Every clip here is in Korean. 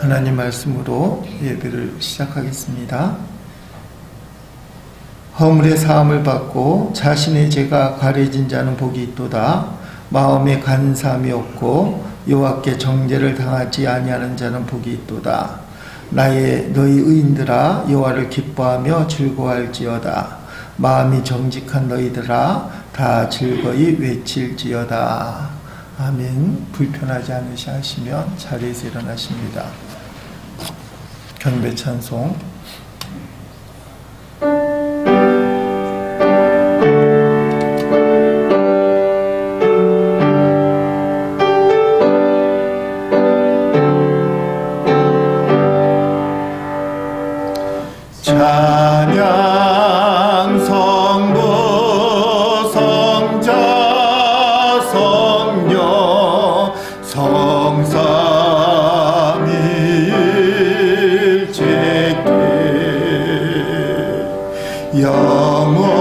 하나님 말씀으로 예배를 시작하겠습니다. 허물의 사함을 받고 자신의 죄가 가려진 자는 복이 있도다. 마음에 간사함이 없고 여호와께 정죄를 당하지 아니하는 자는 복이 있도다. 너희 의인들아 여호와를 기뻐하며 즐거워할지어다. 마음이 정직한 너희들아 다 즐거이 외칠지어다. 아멘. 불편하지 않으시면 자리에서 일어나십니다. 경배 찬송. 찬양 성부 성자 성령 성삼위일체께 영원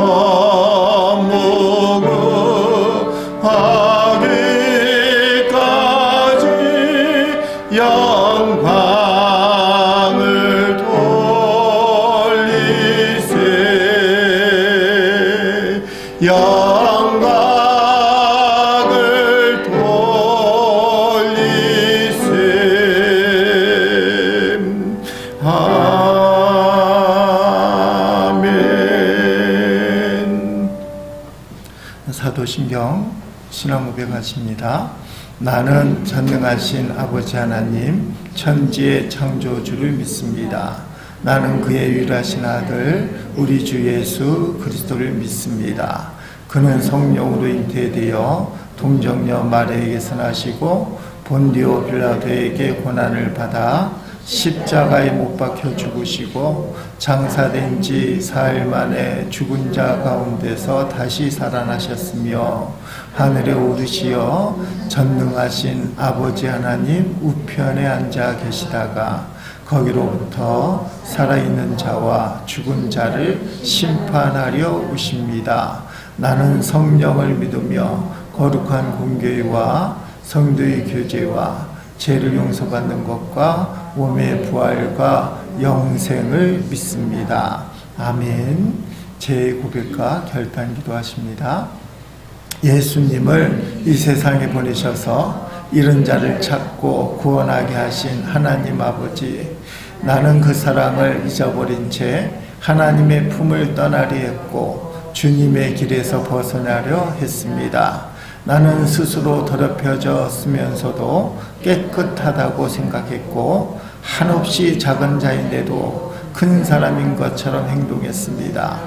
무궁하기까지 영광을 돌리세 영광을 돌리세. 아멘. 사도신경 신앙고백 하십니다. 나는 전능하신 아버지 하나님 천지의 창조주를 믿습니다. 나는 그의 유일하신 아들 우리 주 예수 그리스도를 믿습니다. 그는 성령으로 잉태되어 동정녀 마리아에게서 나시고 본디오 빌라도에게 고난을 받아 십자가에 못 박혀 죽으시고 장사된 지 사흘 만에 죽은 자 가운데서 다시 살아나셨으며 하늘에 오르시어 전능하신 아버지 하나님 우편에 앉아 계시다가 거기로부터 살아있는 자와 죽은 자를 심판하려 오십니다. 나는 성령을 믿으며 거룩한 공교회와 성도의 교제와 죄를 용서받는 것과 몸의 부활과 영생을 믿습니다. 아멘. 제 고백과 결단 기도하십니다. 예수님을 이 세상에 보내셔서 잃은 자를 찾고 구원하게 하신 하나님 아버지, 나는 그 사랑을 잊어버린 채 하나님의 품을 떠나려 했고 주님의 길에서 벗어나려 했습니다. 나는 스스로 더럽혀졌으면서도 깨끗하다고 생각했고 한없이 작은 자인데도 큰 사람인 것처럼 행동했습니다.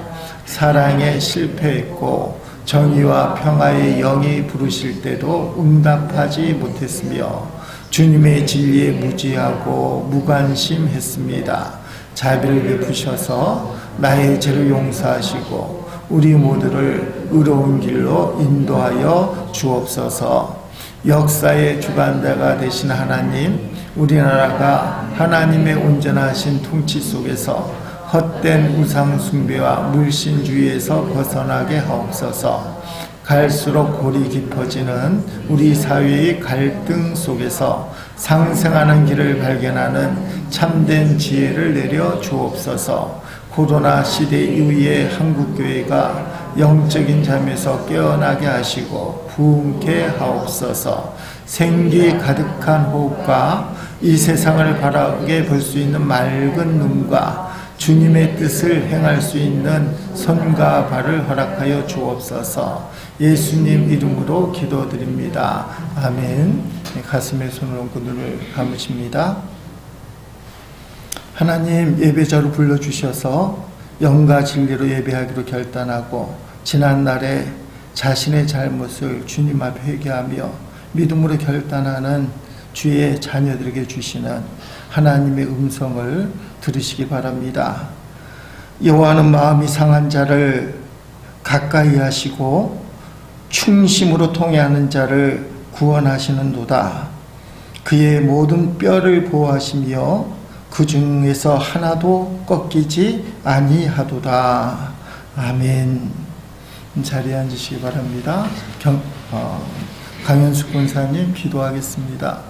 사랑에 실패했고 정의와 평화의 영이 부르실 때도 응답하지 못했으며 주님의 진리에 무지하고 무관심했습니다. 자비를 베푸셔서 나의 죄를 용서하시고 우리 모두를 의로운 길로 인도하여 주옵소서. 역사의 주관자가 되신 하나님, 우리나라가 하나님의 온전하신 통치 속에서 헛된 우상 숭배와 물신주의에서 벗어나게 하옵소서. 갈수록 골이 깊어지는 우리 사회의 갈등 속에서 상생하는 길을 발견하는 참된 지혜를 내려 주옵소서. 코로나 시대 이후에 한국교회가 영적인 잠에서 깨어나게 하시고 부흥케 하옵소서. 생기 가득한 호흡과 이 세상을 바라게 볼 수 있는 맑은 눈과 주님의 뜻을 행할 수 있는 손과 발을 허락하여 주옵소서. 예수님 이름으로 기도드립니다. 아멘. 가슴에 손을 얹고 눈을 감으십니다. 하나님, 예배자로 불러주셔서 영과 진리로 예배하기로 결단하고 지난날에 자신의 잘못을 주님 앞에 회개하며 믿음으로 결단하는 주의 자녀들에게 주시는 하나님의 음성을 들으시기 바랍니다. 여호와는 마음이 상한 자를 가까이 하시고 충심으로 통회하는 자를 구원하시는도다. 그의 모든 뼈를 보호하시며 그 중에서 하나도 꺾이지 아니하도다. 아멘. 자리에 앉으시기 바랍니다. 강현숙 권사님 기도하겠습니다.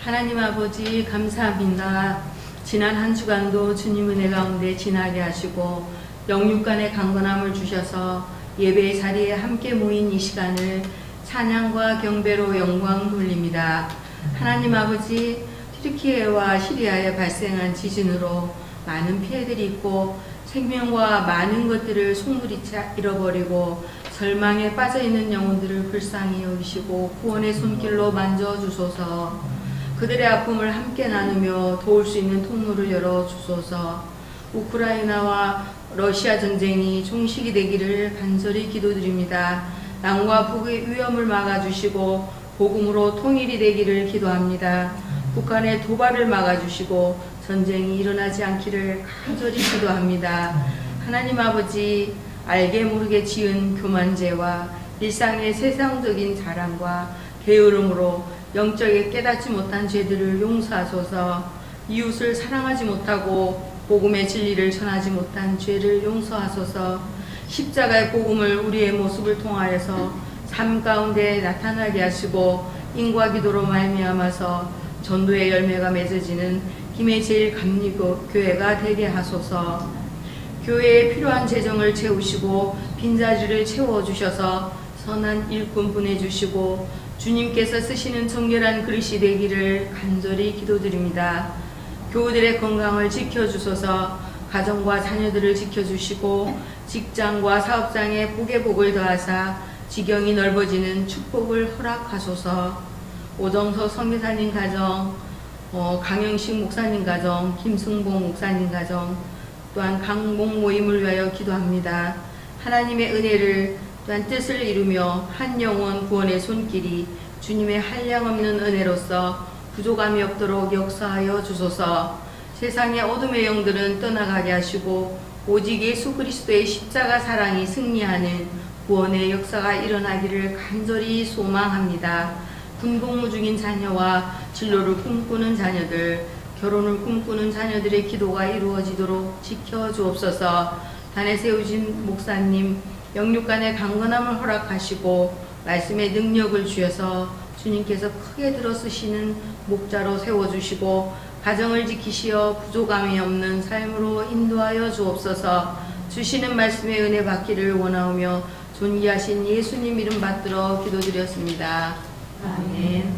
하나님 아버지 감사합니다. 지난 한 주간도 주님 은혜 가운데 지나게 하시고 영육간의 강건함을 주셔서 예배의 자리에 함께 모인 이 시간을 찬양과 경배로 영광 돌립니다. 하나님 아버지, 튀르키예와 시리아에 발생한 지진으로 많은 피해들이 있고 생명과 많은 것들을 속물이 잃어버리고 절망에 빠져있는 영혼들을 불쌍히 여기시고 구원의 손길로 만져주소서. 그들의 아픔을 함께 나누며 도울 수 있는 통로를 열어주소서. 우크라이나와 러시아 전쟁이 종식이 되기를 간절히 기도드립니다. 난과 북의 위험을 막아주시고 복음으로 통일이 되기를 기도합니다. 북한의 도발을 막아주시고 전쟁이 일어나지 않기를 간절히 기도합니다. 하나님 아버지, 알게 모르게 지은 교만죄와 일상의 세상적인 자랑과 게으름으로 영적에 깨닫지 못한 죄들을 용서하소서. 이웃을 사랑하지 못하고 복음의 진리를 전하지 못한 죄를 용서하소서. 십자가의 복음을 우리의 모습을 통하여서 삶 가운데 나타나게 하시고 인과 기도로 말미암아서 전도의 열매가 맺어지는 김해 제일감리교회가 되게 하소서. 교회에 필요한 재정을 채우시고 빈자리를 채워주셔서 선한 일꾼 보내주시고 주님께서 쓰시는 정결한 그릇이 되기를 간절히 기도드립니다. 교우들의 건강을 지켜주소서. 가정과 자녀들을 지켜주시고 직장과 사업장에 복의 복을 더하사 지경이 넓어지는 축복을 허락하소서. 오정서 선교사님 가정, 강영식 목사님 가정, 김승봉 목사님 가정, 또한 강목 모임을 위하여 기도합니다. 하나님의 은혜를 또한 뜻을 이루며 한 영혼 구원의 손길이 주님의 한량없는 은혜로서 부족함이 없도록 역사하여 주소서. 세상의 어둠의 영들은 떠나가게 하시고 오직 예수 그리스도의 십자가 사랑이 승리하는 구원의 역사가 일어나기를 간절히 소망합니다. 군복무 중인 자녀와 진로를 꿈꾸는 자녀들, 결혼을 꿈꾸는 자녀들의 기도가 이루어지도록 지켜주옵소서. 단에 세우신 목사님, 영육간의 강건함을 허락하시고 말씀의 능력을 주셔서 주님께서 크게 들어쓰시는 목자로 세워주시고 가정을 지키시어 부족함이 없는 삶으로 인도하여 주옵소서. 주시는 말씀의 은혜 받기를 원하오며 존귀하신 예수님 이름 받들어 기도드렸습니다. 아멘.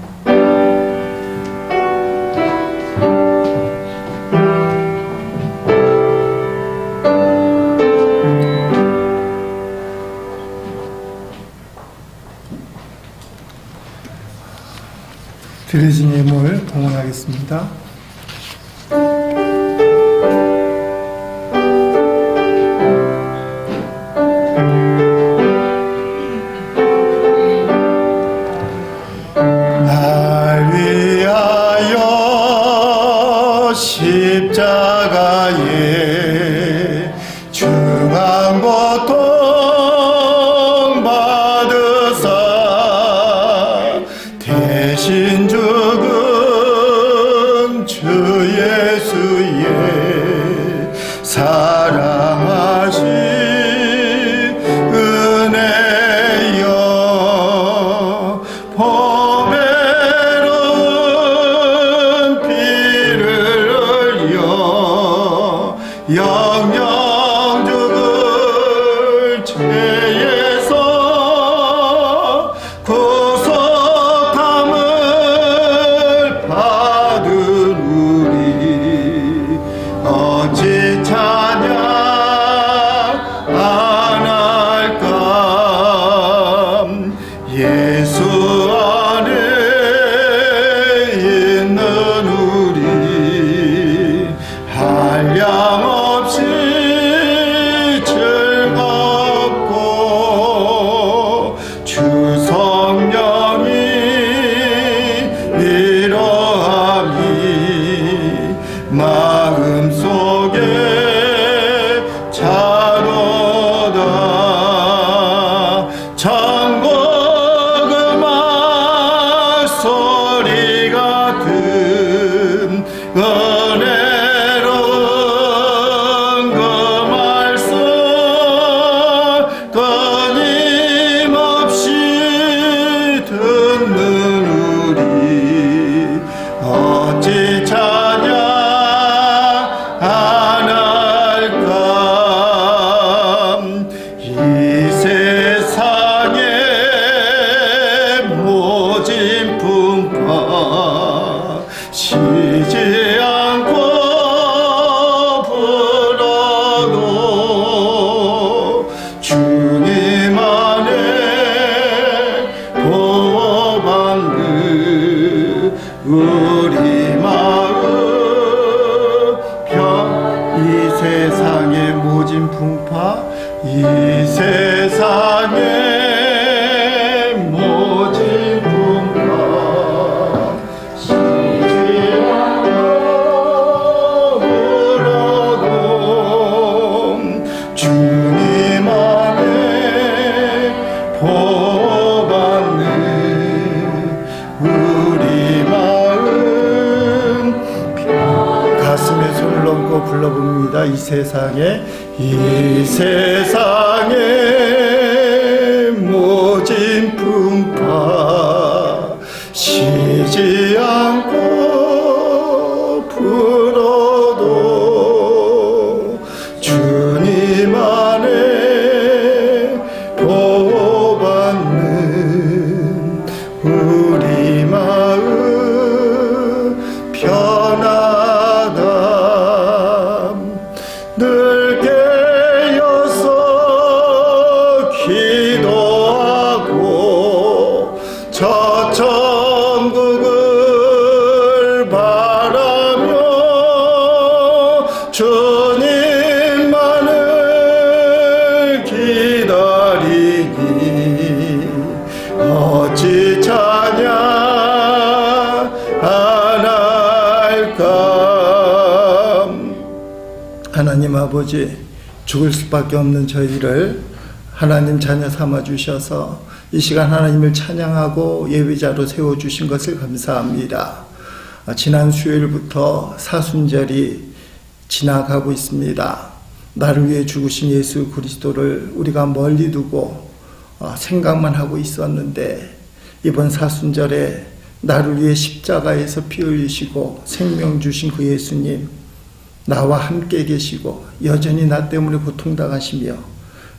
드려진 예물 봉헌하겠습니다. 날 위하여 십자가에 중한 고통 받으사 대신 죽은 주 예수의 사랑하신 은혜여 보배로운 피를 흘려 영영 죽을 죄에서 구속함을 받은 우리 어찌 찬양 안 할까. 예수 안에 있는 우리 한량없이 즐겁고 주 성령이 이러함이 마음속에 자로다. 천국음악 이 세상에 모진 분과 쉬지 않고 불어도 주님 안에 보호받는 우리 마음 가슴에 손을 얹고 불러봅니다. 이 세상에 모진 풍파 쉬지 않고 불어도 주님 안에 보호받는 우리 마음 편하다. 늘 깨어서 기도하고 저 천국을 바라며 주님만을 기다리니 어찌 찬양 안 할까. 하나님 아버지, 죽을 수밖에 없는 저희를 하나님 자녀 삼아 주셔서 이 시간 하나님을 찬양하고 예배자로 세워주신 것을 감사합니다. 지난 수요일부터 사순절이 지나가고 있습니다. 나를 위해 죽으신 예수 그리스도를 우리가 멀리 두고 생각만 하고 있었는데, 이번 사순절에 나를 위해 십자가에서 피 흘리시고 생명 주신 그 예수님, 나와 함께 계시고 여전히 나 때문에 고통당하시며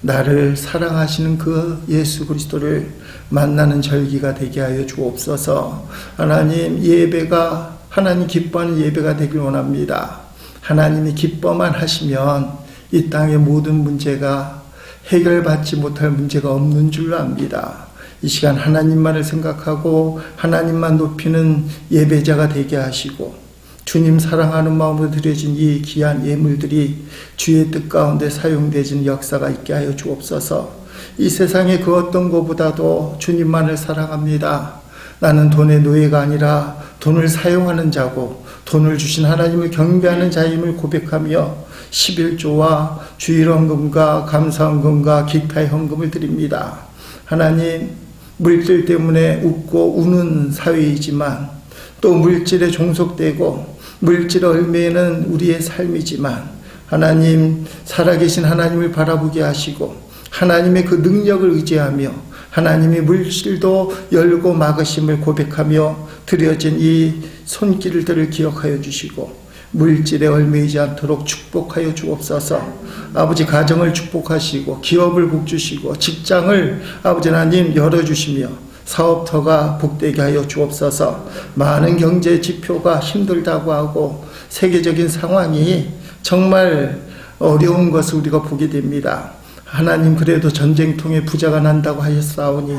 나를 사랑하시는 그 예수 그리스도를 만나는 절기가 되게 하여 주옵소서. 하나님, 예배가 하나님 기뻐하는 예배가 되길 원합니다. 하나님이 기뻐만 하시면 이 땅의 모든 문제가 해결받지 못할 문제가 없는 줄 압니다. 이 시간 하나님만을 생각하고 하나님만 높이는 예배자가 되게 하시고, 주님 사랑하는 마음으로 드려진 이 귀한 예물들이 주의 뜻 가운데 사용되는 역사가 있게 하여 주옵소서. 이 세상의 그 어떤 것보다도 주님만을 사랑합니다. 나는 돈의 노예가 아니라 돈을 사용하는 자고 돈을 주신 하나님을 경배하는 자임을 고백하며 11조와 주일헌금과 감사헌금과 기타의 헌금을 드립니다. 하나님, 물질 때문에 웃고 우는 사회이지만 또 물질에 종속되고 물질 얽매이는 우리의 삶이지만, 하나님, 살아계신 하나님을 바라보게 하시고 하나님의 그 능력을 의지하며 하나님이 물질도 열고 막으심을 고백하며 드려진 이 손길들을 기억하여 주시고 물질에 얽매이지 않도록 축복하여 주옵소서. 아버지, 가정을 축복하시고 기업을 복주시고 직장을 아버지 하나님 열어주시며 사업터가 복되게 하여 주옵소서. 많은 경제 지표가 힘들다고 하고 세계적인 상황이 정말 어려운 것을 우리가 보게 됩니다. 하나님, 그래도 전쟁통에 부자가 난다고 하셨사오니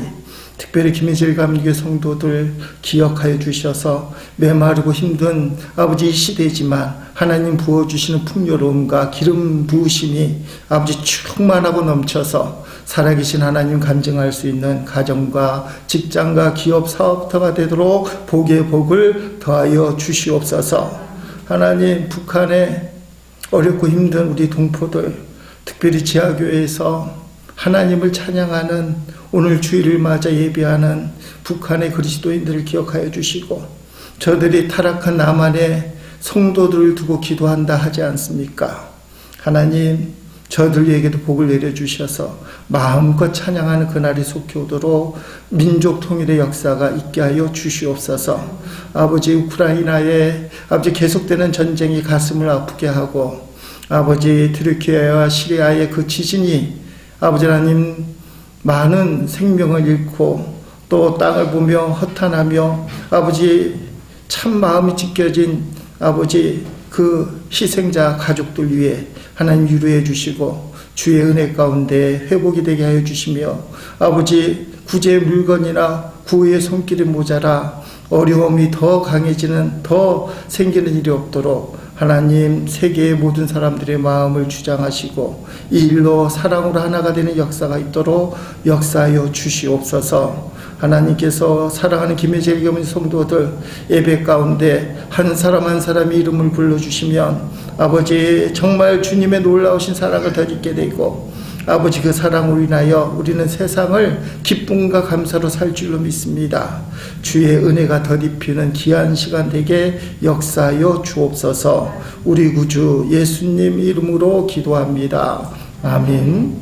특별히 김희질 감리교 성도들 기억하여 주셔서 메마르고 힘든 아버지 이 시대지만 하나님 부어주시는 풍요로움과 기름 부으심이 아버지 충만하고 넘쳐서 살아계신 하나님 간증할 수 있는 가정과 직장과 기업 사업터가 되도록 복의 복을 더하여 주시옵소서. 하나님, 북한의 어렵고 힘든 우리 동포들, 특별히 지하교회에서 하나님을 찬양하는 오늘 주일을 맞아 예배하는 북한의 그리스도인들을 기억하여 주시고, 저들이 타락한 남한의 성도들을 두고 기도한다 하지 않습니까? 하나님, 저들에게도 복을 내려주셔서 마음껏 찬양하는 그날이 속히 오도록 민족 통일의 역사가 있게 하여 주시옵소서. 아버지, 우크라이나에 아버지 계속되는 전쟁이 가슴을 아프게 하고, 아버지 튀르키예와 시리아의 그 지진이 아버지 하나님 많은 생명을 잃고 또 땅을 보며 허탄하며 아버지 참 마음이 찢겨진 아버지 그 희생자 가족들 위해 하나님 위로해 주시고 주의 은혜 가운데 회복이 되게 하여 주시며, 아버지 구제의 물건이나 구의 손길이 모자라 어려움이 더 강해지는 더 생기는 일이 없도록 하나님 세계의 모든 사람들의 마음을 주장하시고 이 일로 사랑으로 하나가 되는 역사가 있도록 역사하여 주시옵소서. 하나님께서 사랑하는 김혜재 교민 성도들 예배 가운데 한 사람 한 사람의 이름을 불러주시면 아버지 정말 주님의 놀라우신 사랑을 더 잊게 되고 아버지 그 사랑으로 인하여 우리는 세상을 기쁨과 감사로 살 줄로 믿습니다. 주의 은혜가 덧입히는 귀한 시간 되게 역사하여 주옵소서. 우리 구주 예수님 이름으로 기도합니다. 아멘.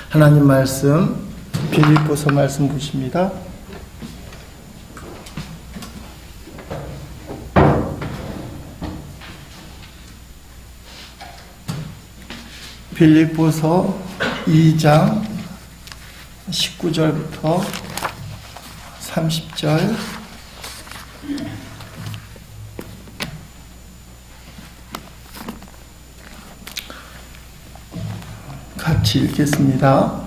하나님 말씀 빌립보서 말씀 보십니다. 빌립보서 2장 19절부터 30절 같이 읽겠습니다.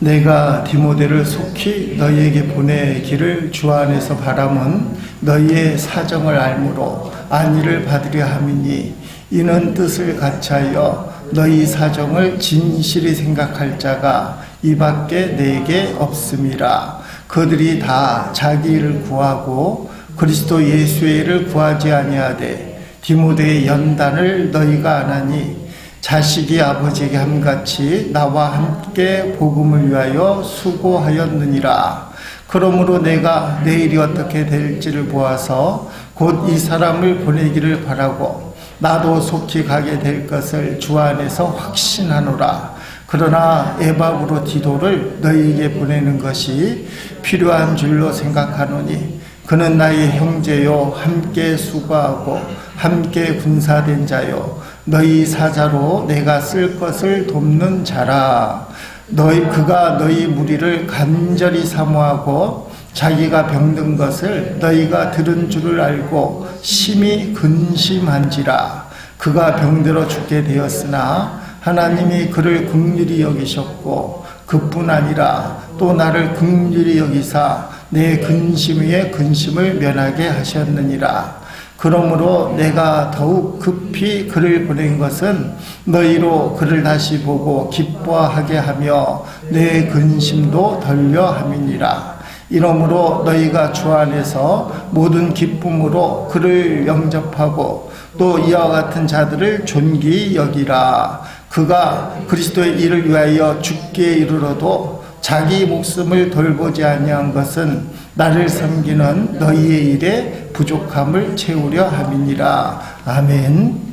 내가 디모데를 속히 너희에게 보내기를 주 안에서 바람은 너희의 사정을 알므로 안위를 받으려 함이니 이는 뜻을 같이하여 너희 사정을 진실히 생각할 자가 이밖에 내게 없음이라. 그들이 다 자기 일을 구하고 그리스도 예수의 일을 구하지 아니하되 디모데의 연단을 너희가 안하니 자식이 아버지에게 함같이 나와 함께 복음을 위하여 수고하였느니라. 그러므로 내가 내일이 어떻게 될지를 보아서 곧 이 사람을 보내기를 바라고 나도 속히 가게 될 것을 주 안에서 확신하노라. 그러나 에바브로 디도를 너희에게 보내는 것이 필요한 줄로 생각하노니 그는 나의 형제요 함께 수고하고 함께 군사된 자요 너희 사자로 내가 쓸 것을 돕는 자라. 그가 너희 무리를 간절히 사모하고 자기가 병든 것을 너희가 들은 줄을 알고 심히 근심한지라. 그가 병들어 죽게 되었으나 하나님이 그를 긍휼히 여기셨고 그뿐 아니라 또 나를 긍휼히 여기사 내 근심 위에 근심을 면하게 하셨느니라. 그러므로 내가 더욱 급히 그를 보낸 것은 너희로 그를 다시 보고 기뻐하게 하며 내 근심도 덜려 함이니라. 이러므로 너희가 주 안에서 모든 기쁨으로 그를 영접하고 또 이와 같은 자들을 존귀히 여기라. 그가 그리스도의 일을 위하여 죽기에 이르러도 자기 목숨을 돌보지 아니한 것은 나를 섬기는 너희의 일에 부족함을 채우려 함이니라. 아멘.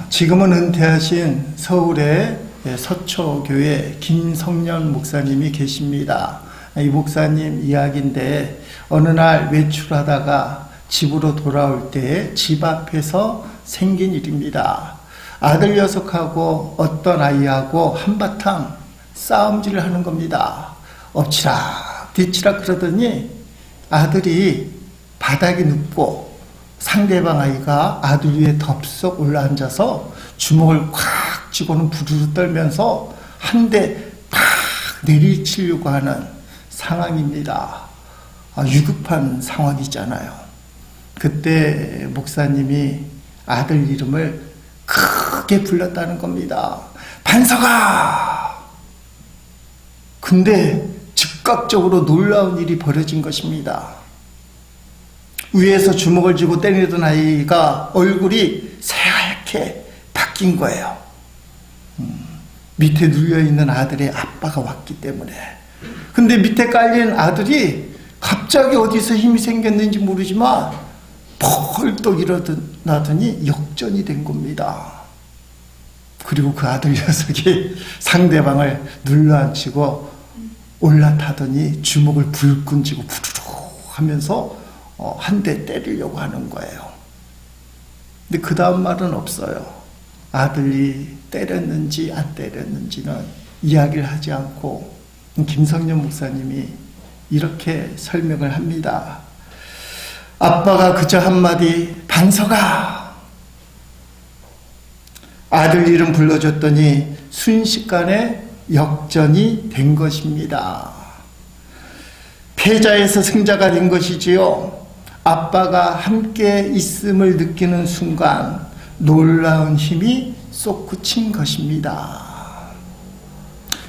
지금은 은퇴하신 서울의 서초교회 김성년 목사님이 계십니다. 이 목사님 이야기인데 어느 날 외출하다가 집으로 돌아올 때 집 앞에서 생긴 일입니다. 아들 녀석하고 어떤 아이하고 한바탕 싸움질을 하는 겁니다. 엎치락 뒤치락 그러더니 아들이 바닥에 눕고 상대방 아이가 아들 위에 덥석 올라앉아서 주먹을 콱 쥐고는 부르르 떨면서 한 대 탁 내리치려고 하는 상황입니다. 위급한 상황이잖아요. 그때 목사님이 아들 이름을 크게 불렀다는 겁니다. 반석아! 근데 즉각적으로 놀라운 일이 벌어진 것입니다. 위에서 주먹을 쥐고 때리던 아이가 얼굴이 새하얗게 바뀐 거예요. 밑에 눌려있는 아들의 아빠가 왔기 때문에. 근데 밑에 깔린 아들이 갑자기 어디서 힘이 생겼는지 모르지만 펄떡 일어나더니 역전이 된 겁니다. 그리고 그 아들 녀석이 상대방을 눌러앉히고 올라타더니 주먹을 불끈 쥐고 부르르 하면서 한 대 때리려고 하는 거예요. 근데 그 다음 말은 없어요. 아들이 때렸는지 안 때렸는지는 이야기를 하지 않고 김성년 목사님이 이렇게 설명을 합니다. 아빠가 그저 한마디 반석아 아들 이름 불러줬더니 순식간에 역전이 된 것입니다. 패자에서 승자가 된 것이지요. 아빠가 함께 있음을 느끼는 순간 놀라운 힘이 솟구친 것입니다.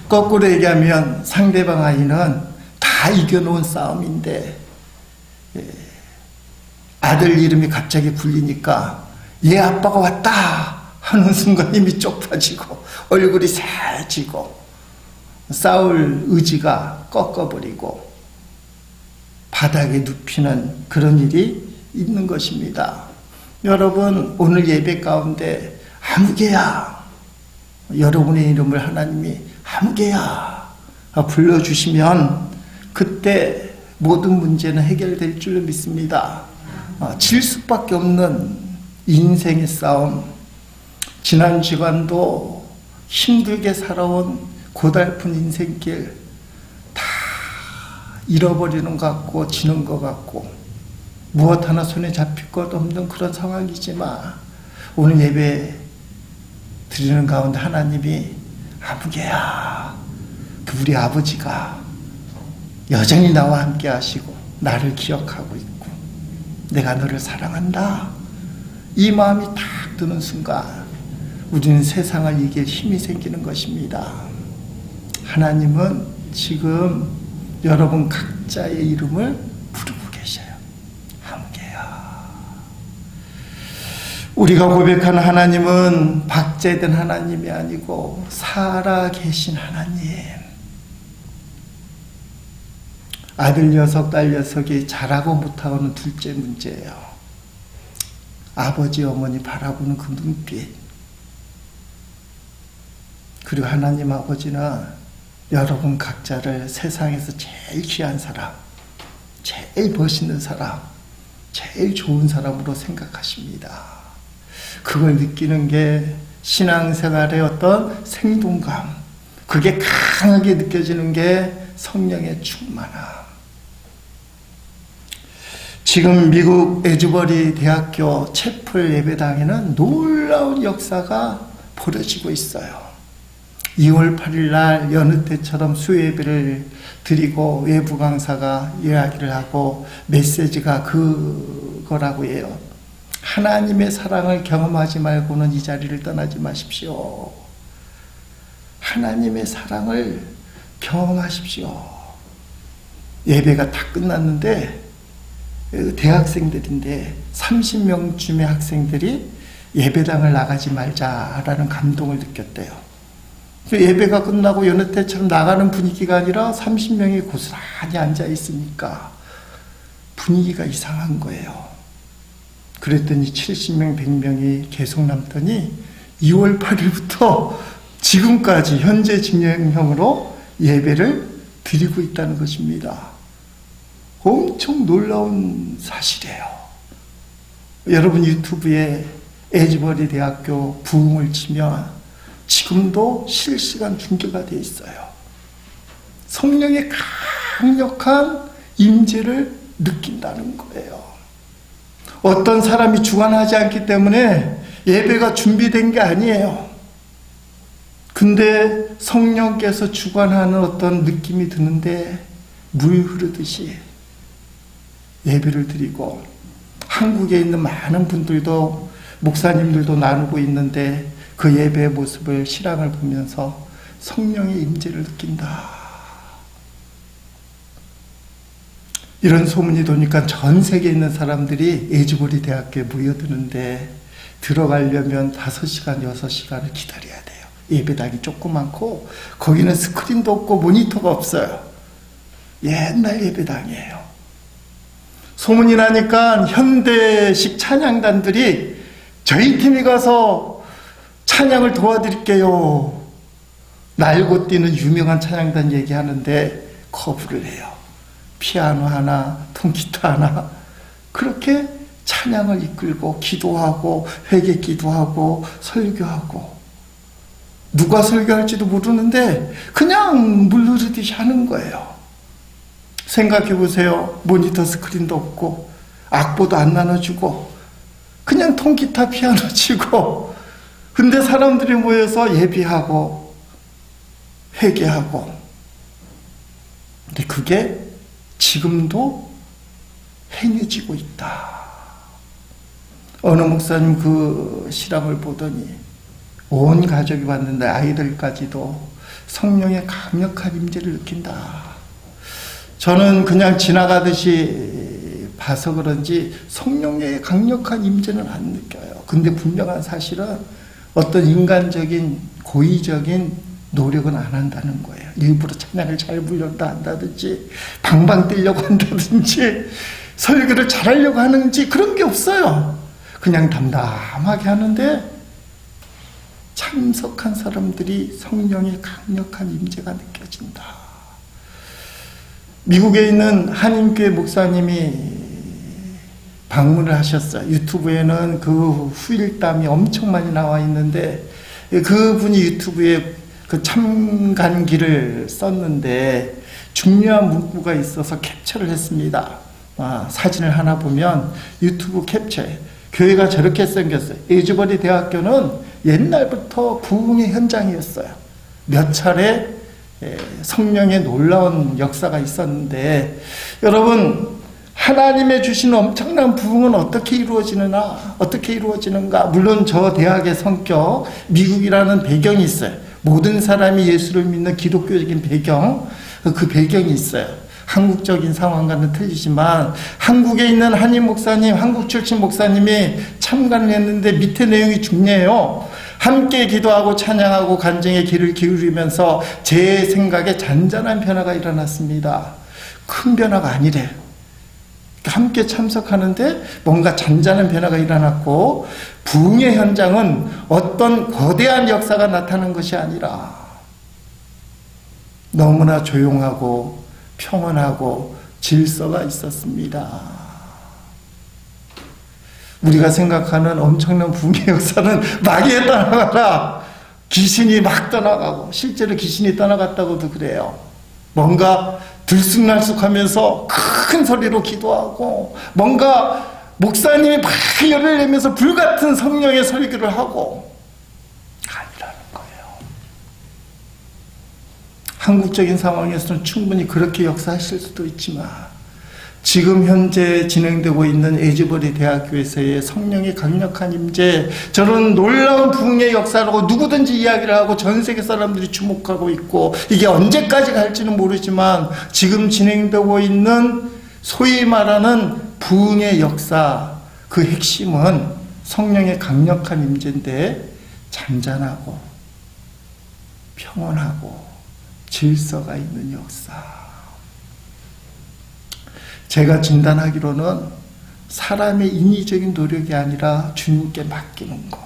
거꾸로 얘기하면 상대방 아이는 다 이겨놓은 싸움인데 아들 이름이 갑자기 불리니까 얘 아빠가 왔다 하는 순간 힘이 쪽 빠지고 얼굴이 새지고 싸울 의지가 꺾어버리고 바닥에 눕히는 그런 일이 있는 것입니다. 여러분, 오늘 예배 가운데 아무개야, 여러분의 이름을 하나님이 아무개야 불러주시면 그때 모든 문제는 해결될 줄로 믿습니다. 질 수밖에 없는 인생의 싸움, 지난 시간도 힘들게 살아온 고달픈 인생길 다 잃어버리는 것 같고 지는 것 같고 무엇 하나 손에 잡힐 것 없는 그런 상황이지만 오늘 예배 드리는 가운데 하나님이 아무개야, 우리 아버지가 여전히 나와 함께 하시고 나를 기억하고 있고 내가 너를 사랑한다, 이 마음이 딱 드는 순간 우리는 세상을 이길 힘이 생기는 것입니다. 하나님은 지금 여러분 각자의 이름을 부르고 계셔요. 아무개야. 우리가 고백하는 하나님은 박제된 하나님이 아니고 살아계신 하나님. 아들 녀석, 딸 녀석이 잘하고 못하고는 둘째 문제예요. 아버지, 어머니 바라보는 그 눈빛. 그리고 하나님 아버지는 여러분 각자를 세상에서 제일 귀한 사람, 제일 멋있는 사람, 제일 좋은 사람으로 생각하십니다. 그걸 느끼는 게 신앙생활의 어떤 생동감, 그게 강하게 느껴지는 게 성령의 충만함. 지금 미국 에즈버리 대학교 채플 예배당에는 놀라운 역사가 벌어지고 있어요. 2월 8일 날 여느 때처럼 수요예배를 드리고 외부 강사가 이야기를 하고 메시지가 그거라고 해요. 하나님의 사랑을 경험하지 말고는 이 자리를 떠나지 마십시오. 하나님의 사랑을 경험하십시오. 예배가 다 끝났는데 대학생들인데 30명쯤의 학생들이 예배당을 나가지 말자라는 감동을 느꼈대요. 예배가 끝나고 여느 때처럼 나가는 분위기가 아니라 30명이 고스란히 앉아 있으니까 분위기가 이상한 거예요. 그랬더니 70명, 100명이 계속 남더니 2월 8일부터 지금까지 현재 진행형으로 예배를 드리고 있다는 것입니다. 엄청 놀라운 사실이에요. 여러분 유튜브에 에즈버리 대학교 부흥을 치면 지금도 실시간 중계가 되어 있어요. 성령의 강력한 임재를 느낀다는 거예요. 어떤 사람이 주관하지 않기 때문에 예배가 준비된 게 아니에요. 근데 성령께서 주관하는 어떤 느낌이 드는데 물 흐르듯이 예배를 드리고, 한국에 있는 많은 분들도 목사님들도 나누고 있는데 그 예배의 모습을 실황을 보면서 성령의 임재를 느낀다. 이런 소문이 도니까 전 세계에 있는 사람들이 에즈버리 대학교에 모여드는데 들어가려면 5시간, 6시간을 기다려야 돼요. 예배당이 조그맣고 거기는 스크린도 없고 모니터가 없어요. 옛날 예배당이에요. 소문이 나니까 현대식 찬양단들이 저희 팀이 가서 찬양을 도와드릴게요. 날고 뛰는 유명한 찬양단 얘기하는데 거부를 해요. 피아노 하나, 통기타 하나, 그렇게 찬양을 이끌고 기도하고 회개 기도하고 설교하고, 누가 설교할지도 모르는데 그냥 물 흐르듯이 하는 거예요. 생각해 보세요. 모니터 스크린도 없고 악보도 안 나눠주고 그냥 통기타 피아노 치고, 근데 사람들이 모여서 예배하고 회개하고. 근데 그게 지금도 행해지고 있다. 어느 목사님 그 실황을 보더니 온 가족이 봤는데 아이들까지도 성령의 강력한 임재를 느낀다. 저는 그냥 지나가듯이 봐서 그런지 성령의 강력한 임재는 안 느껴요. 근데 분명한 사실은 어떤 인간적인 고의적인 노력은 안 한다는 거예요. 일부러 찬양을 잘 부르려다 한다든지 방방 뛰려고 한다든지 설교를 잘하려고 하는지 그런 게 없어요. 그냥 담담하게 하는데 참석한 사람들이 성령의 강력한 임재가 느껴진다. 미국에 있는 한인교회 목사님이 방문을 하셨어요. 유튜브에는 그 후일담이 엄청 많이 나와 있는데 그분이 유튜브에 그 참관기를 썼는데 중요한 문구가 있어서 캡처를 했습니다. 사진을 하나 보면 유튜브 캡처에 교회가 저렇게 생겼어요. 에즈버리 대학교는 옛날부터 부흥의 현장이었어요. 몇 차례 성령의 놀라운 역사가 있었는데 여러분 하나님의 주신 엄청난 부흥은 어떻게 이루어지는가? 물론 저 대학의 성격, 미국이라는 배경이 있어요. 모든 사람이 예수를 믿는 기독교적인 배경, 그 배경이 있어요. 한국적인 상황과는 틀리지만 한국에 있는 한인 목사님, 한국 출신 목사님이 참관을 했는데 밑에 내용이 중요해요. 함께 기도하고 찬양하고 간증에 귀를 기울이면서 제 생각에 잔잔한 변화가 일어났습니다. 큰 변화가 아니래요. 함께 참석하는데 뭔가 잔잔한 변화가 일어났고 부흥의 현장은 어떤 거대한 역사가 나타난 것이 아니라 너무나 조용하고 평온하고 질서가 있었습니다. 우리가 생각하는 엄청난 부흥의 역사는 마귀에 떠나가라, 귀신이 막 떠나가고 실제로 귀신이 떠나갔다고도 그래요. 뭔가 들쑥날쑥하면서 큰 소리로 기도하고 뭔가 목사님이 막 열을 내면서 불같은 성령의 설교를 하고 아니라는 거예요. 한국적인 상황에서는 충분히 그렇게 역사하실 수도 있지만 지금 현재 진행되고 있는 에즈버리 대학교에서의 성령의 강력한 임재, 저는 놀라운 부흥의 역사라고 누구든지 이야기를 하고 전 세계 사람들이 주목하고 있고 이게 언제까지 갈지는 모르지만 지금 진행되고 있는 소위 말하는 부흥의 역사, 그 핵심은 성령의 강력한 임재인데 잔잔하고 평온하고 질서가 있는 역사. 제가 진단하기로는 사람의 인위적인 노력이 아니라 주님께 맡기는 것,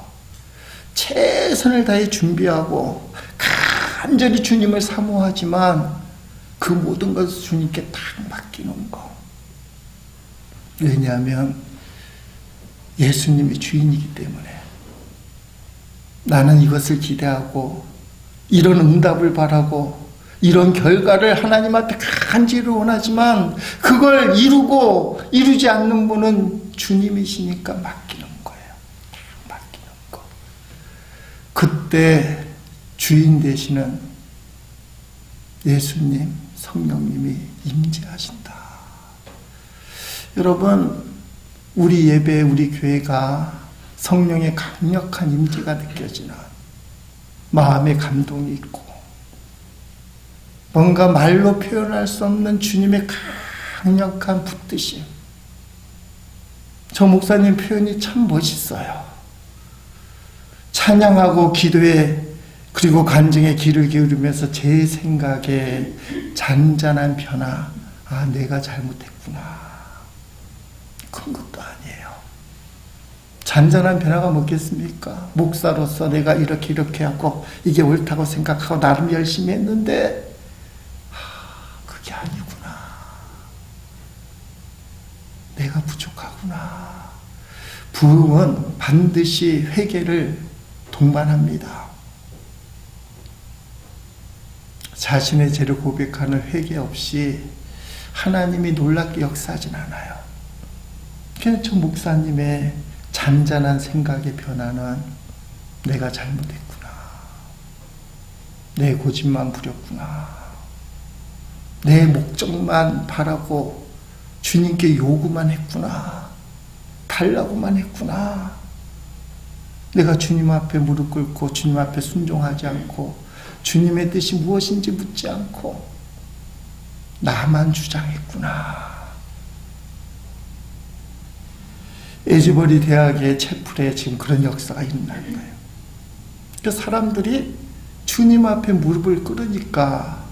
최선을 다해 준비하고 간절히 주님을 사모하지만 그 모든 것을 주님께 딱 맡기는 것. 왜냐하면 예수님이 주인이기 때문에 나는 이것을 기대하고 이런 응답을 바라고 이런 결과를 하나님 앞에 간절히 원하지만 그걸 이루지 않는 분은 주님이시니까 맡기는 거예요. 맡기는 거. 그때 주인 되시는 예수님, 성령님이 임재하신다. 여러분, 우리 예배, 우리 교회가 성령의 강력한 임재가 느껴지는 마음의 감동이 있고 뭔가 말로 표현할 수 없는 주님의 강력한 붙드심. 저 목사님 표현이 참 멋있어요. 찬양하고 기도에 그리고 간증에 귀를 기울이면서 제 생각에 잔잔한 변화. 아, 내가 잘못했구나. 큰 것도 아니에요. 잔잔한 변화가 뭐겠습니까? 목사로서 내가 이렇게 하고 이게 옳다고 생각하고 나름 열심히 했는데 그게 아니구나. 내가 부족하구나. 부흥은 반드시 회개를 동반합니다. 자신의 죄를 고백하는 회개 없이 하나님이 놀랍게 역사하진 않아요. 그냥 저 목사님의 잔잔한 생각의 변화는 내가 잘못했구나. 내 고집만 부렸구나. 내 목적만 바라고 주님께 요구만 했구나. 달라고만 했구나. 내가 주님 앞에 무릎 꿇고 주님 앞에 순종하지 않고 주님의 뜻이 무엇인지 묻지 않고 나만 주장했구나. 에즈버리 대학의 채플에 지금 그런 역사가 일어나는 거예요. 그 사람들이 주님 앞에 무릎을 꿇으니까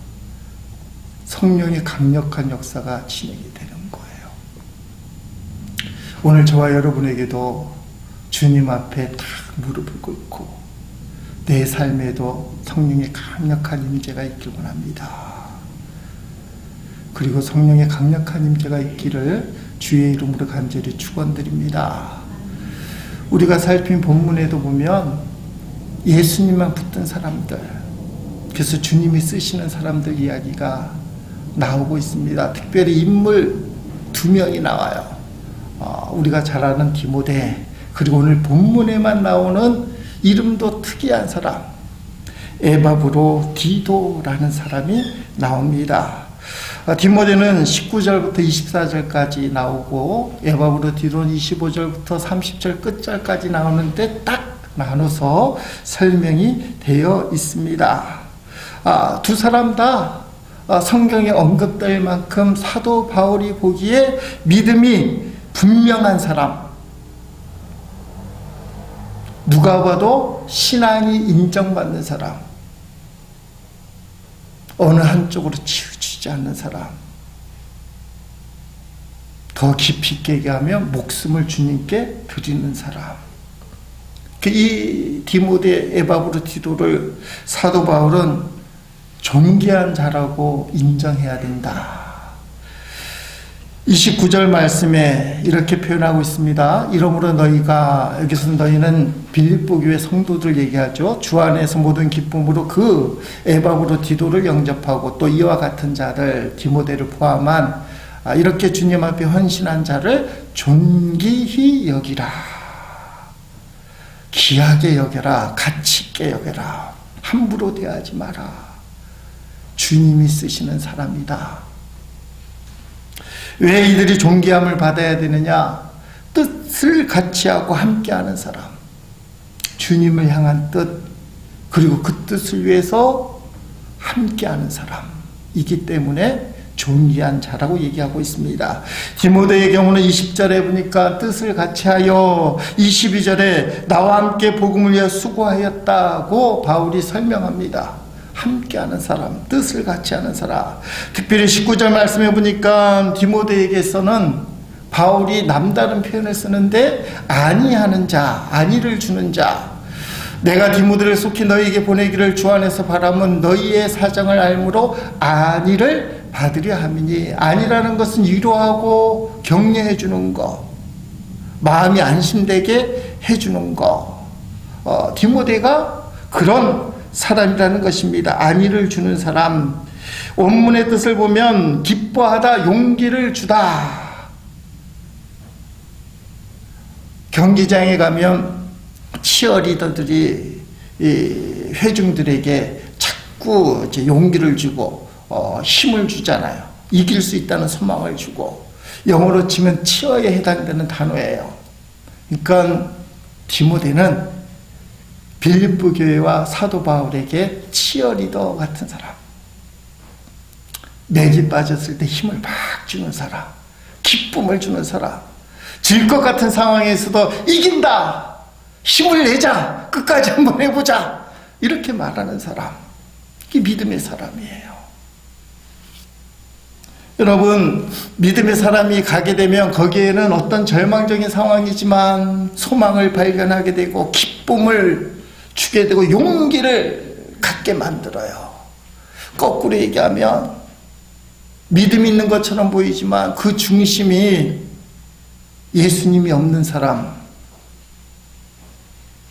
성령의 강력한 역사가 진행이 되는 거예요. 오늘 저와 여러분에게도 주님 앞에 딱 무릎을 꿇고 내 삶에도 성령의 강력한 임재가 있길 원합니다. 그리고 성령의 강력한 임재가 있기를 주의 이름으로 간절히 축원드립니다. 우리가 살핀 본문에도 보면 예수님만 붙든 사람들, 그래서 주님이 쓰시는 사람들 이야기가 나오고 있습니다. 특별히 인물 2명이 나와요. 우리가 잘 아는 디모데, 그리고 오늘 본문에만 나오는 이름도 특이한 사람, 에바브로 디도라는 사람이 나옵니다. 디모데는 19절부터 24절까지 나오고 에바브로 디도는 25절부터 30절 끝절까지 나오는데 딱 나눠서 설명이 되어 있습니다. 두 사람 다 성경에 언급될 만큼 사도 바울이 보기에 믿음이 분명한 사람, 누가 봐도 신앙이 인정받는 사람, 어느 한쪽으로 치우치지 않는 사람, 더 깊이 있게 얘기하면 목숨을 주님께 드리는 사람. 이 디모데 에바브로 디도를 사도 바울은 존귀한 자라고 인정해야 된다. 29절 말씀에 이렇게 표현하고 있습니다. 이러므로 너희가, 여기서 너희는 빌립보 교회 성도들 얘기하죠. 주 안에서 모든 기쁨으로 그 에바브로 디도를 영접하고 또 이와 같은 자를, 디모데를 포함한 이렇게 주님 앞에 헌신한 자를 존귀히 여기라. 귀하게 여겨라. 가치 있게 여겨라. 함부로 대하지 마라. 주님이 쓰시는 사람이다. 왜 이들이 존귀함을 받아야 되느냐? 뜻을 같이 하고 함께하는 사람, 주님을 향한 뜻, 그리고 그 뜻을 위해서 함께하는 사람이기 때문에 존귀한 자라고 얘기하고 있습니다. 디모데의 경우는 20절에 보니까 뜻을 같이하여, 22절에 나와 함께 복음을 위해 수고하였다고 바울이 설명합니다. 함께하는 사람, 뜻을 같이 하는 사람. 특별히 19절 말씀해 보니까 디모데에게서는 바울이 남다른 표현을 쓰는데 안위하는 자, 안위를 주는 자. 내가 디모데를 속히 너희에게 보내기를 주 안에서 바람은 너희의 사정을 알므로 안위를 받으려 함이니. 안위라는 것은 위로하고 격려해 주는 것, 마음이 안심되게 해주는 것. 디모데가 그런 사람이라는 것입니다. 안위를 주는 사람. 원문의 뜻을 보면 기뻐하다, 용기를 주다. 경기장에 가면 치어리더들이 회중들에게 자꾸 이제 용기를 주고 힘을 주잖아요. 이길 수 있다는 소망을 주고. 영어로 치면 치어에 해당되는 단어예요. 그러니까 디모데는 빌립보 교회와 사도 바울에게 치어리더 같은 사람, 내기 빠졌을 때 힘을 막 주는 사람, 기쁨을 주는 사람, 질 것 같은 상황에서도 이긴다, 힘을 내자, 끝까지 한번 해보자, 이렇게 말하는 사람, 이게 믿음의 사람이에요. 여러분, 믿음의 사람이 가게 되면 거기에는 어떤 절망적인 상황이지만 소망을 발견하게 되고 기쁨을 주게 되고 용기를 갖게 만들어요. 거꾸로 얘기하면 믿음이 있는 것처럼 보이지만 그 중심이 예수님이 없는 사람,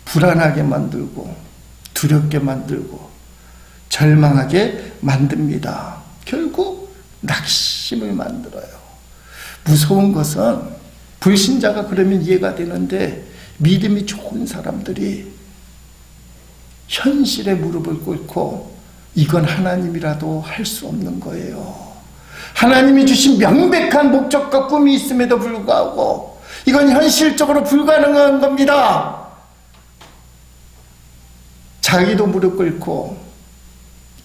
불안하게 만들고 두렵게 만들고 절망하게 만듭니다. 결국 낙심을 만들어요. 무서운 것은 불신자가 그러면 이해가 되는데 믿음이 좋은 사람들이 현실에 무릎을 꿇고 이건 하나님이라도 할 수 없는 거예요. 하나님이 주신 명백한 목적과 꿈이 있음에도 불구하고 이건 현실적으로 불가능한 겁니다. 자기도 무릎 꿇고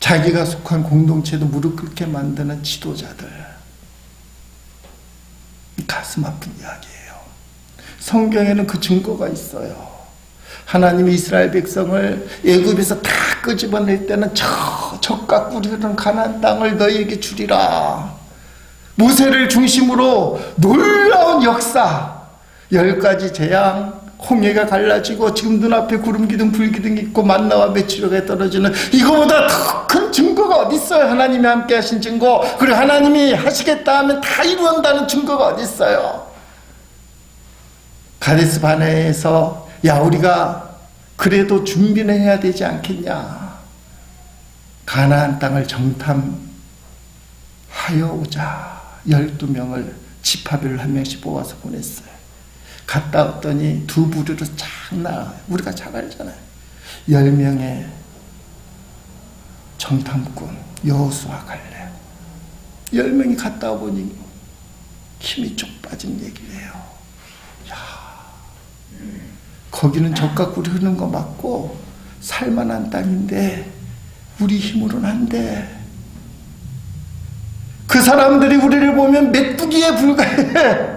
자기가 속한 공동체도 무릎 꿇게 만드는 지도자들, 가슴 아픈 이야기예요. 성경에는 그 증거가 있어요. 하나님이 이스라엘 백성을 애굽에서 다 끄집어낼 때는 적과 꿀이 흐르는 가나안 땅을 너희에게 주리라. 모세를 중심으로 놀라운 역사, 10가지 재앙, 홍해가 갈라지고 지금 눈앞에 구름기둥 불기둥이 있고 만나와 메추라가 떨어지는, 이거보다 더 큰 증거가 어디 있어요? 하나님이 함께 하신 증거, 그리고 하나님이 하시겠다 하면 다 이루어진다는 증거가 어디 있어요? 가데스 바네에서 야, 우리가 그래도 준비는 해야 되지 않겠냐, 가나안 땅을 정탐하여 오자 12명을 지파별로 한 명씩 뽑아서 보냈어요. 갔다 왔더니 두 부류로 쫙 나와요. 우리가 잘 알잖아요. 10명의 정탐꾼 여호수아 갈렙, 10명이 갔다 와보니 힘이 쭉 빠진 얘기를 해요. 야, 거기는 적과 꿀이 흐르는 거 맞고 살만한 땅인데 우리 힘으로는 안 돼. 그 사람들이 우리를 보면 메뚜기에 불과해.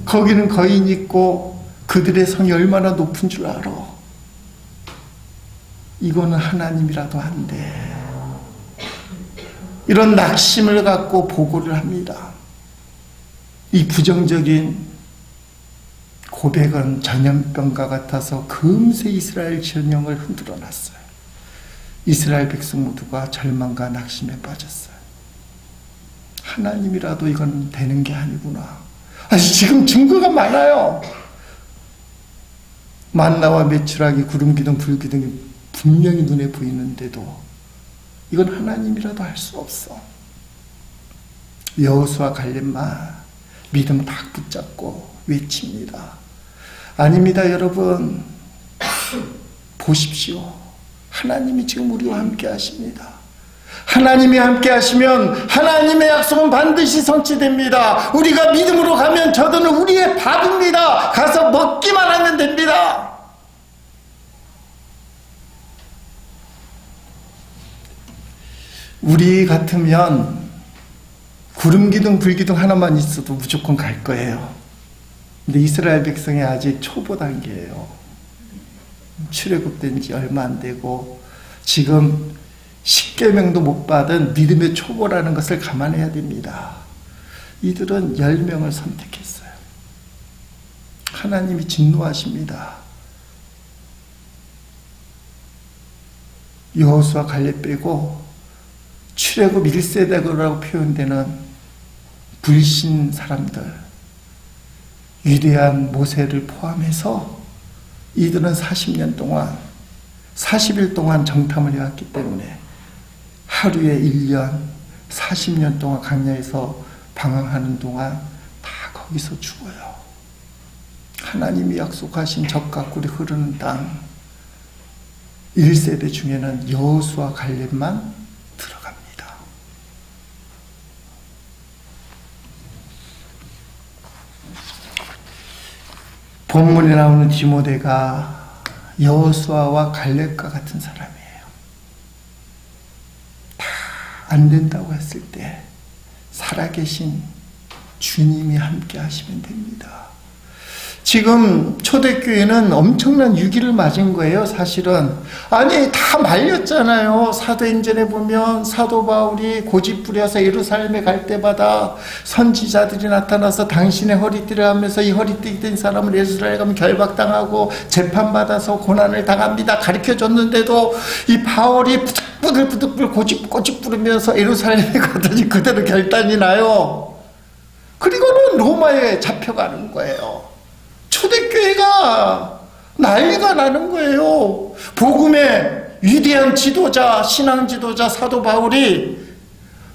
거기는 거인이 있고 그들의 성이 얼마나 높은 줄 알아. 이거는 하나님이라도 한데. 이런 낙심을 갖고 보고를 합니다. 이 부정적인 고백은 전염병과 같아서 금세 이스라엘 전형을 흔들어 놨어요. 이스라엘 백성 모두가 절망과 낙심에 빠졌어요. 하나님이라도 이건 되는 게 아니구나. 지금 증거가 많아요. 만나와 메추라기, 구름기둥, 불기둥이 분명히 눈에 보이는데도 이건 하나님이라도 할 수 없어. 여호수아 갈렙만 믿음 딱 붙잡고 외칩니다. 아닙니다, 여러분. 보십시오. 하나님이 지금 우리와 함께 하십니다. 하나님이 함께 하시면 하나님의 약속은 반드시 성취됩니다. 우리가 믿음으로 가면 저들은 우리의 밥입니다. 가서 먹기만 하면 됩니다. 우리 같으면 구름기둥 불기둥 하나만 있어도 무조건 갈 거예요. 근데 이스라엘 백성이 아직 초보 단계예요. 출애굽된 지 얼마 안 되고 지금 10계명도 못 받은 믿음의 초보라는 것을 감안해야 됩니다. 이들은 10명을 선택했어요. 하나님이 진노하십니다. 여호수아 갈렙 빼고 출애굽 1세대라고 표현되는 불신 사람들, 위대한 모세를 포함해서 이들은 40년 동안 40일 동안 정탐을 해왔기 때문에 하루에 1년 40년 동안 광야에서 방황하는 동안 다 거기서 죽어요. 하나님이 약속하신 적과 꿀이 흐르는 땅 1세대 중에는 여호수아 갈렙만 들어갑니다. 본문에 나오는 디모데가 여호수아와 갈렙과 같은 사람이에요. 다 안 된다고 했을 때 살아계신 주님이 함께 하시면 됩니다. 지금 초대교회는 엄청난 위기를 맞은 거예요. 사실은 아니 다 말렸잖아요. 사도행전에 보면 사도 바울이 고집 부려서 예루살렘에 갈 때마다 선지자들이 나타나서 당신의 허리띠를 하면서 이 허리띠 된 사람을 예루살렘에 가면 결박당하고 재판받아서 고난을 당합니다. 가르쳐줬는데도 이 바울이 부들부들 고집 부르면서 예루살렘에 가더니 그대로 결단이 나요. 그리고는 로마에 잡혀가는 거예요. 초대교회가 난리가 나는 거예요. 복음의 위대한 지도자, 신앙 지도자 사도 바울이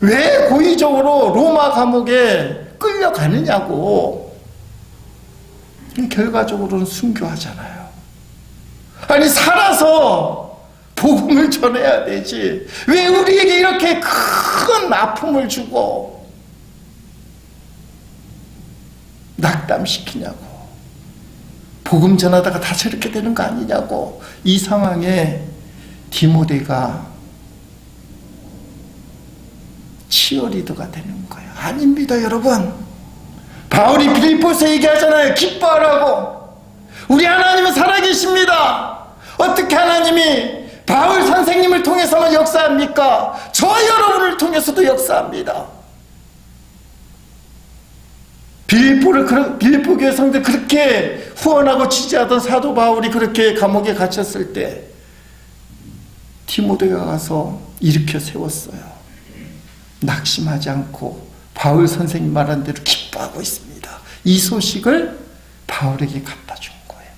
왜 고의적으로 로마 감옥에 끌려가느냐고. 결과적으로는 순교하잖아요. 아니 살아서 복음을 전해야 되지. 왜 우리에게 이렇게 큰 아픔을 주고 낙담시키냐고, 복음 전하다가 다 저렇게 되는 거 아니냐고. 이 상황에 디모데가 치어리더가 되는 거예요. 아닙니다, 여러분. 바울이 빌립보서 얘기하잖아요. 기뻐하라고. 우리 하나님은 살아계십니다. 어떻게 하나님이 바울 선생님을 통해서만 역사합니까? 저 여러분을 통해서도 역사합니다. 빌립보 교회 성도들 그렇게 후원하고 지지하던 사도 바울이 그렇게 감옥에 갇혔을 때 디모데가 가서 일으켜 세웠어요. 낙심하지 않고 바울 선생님 말한 대로 기뻐하고 있습니다. 이 소식을 바울에게 갖다 준 거예요.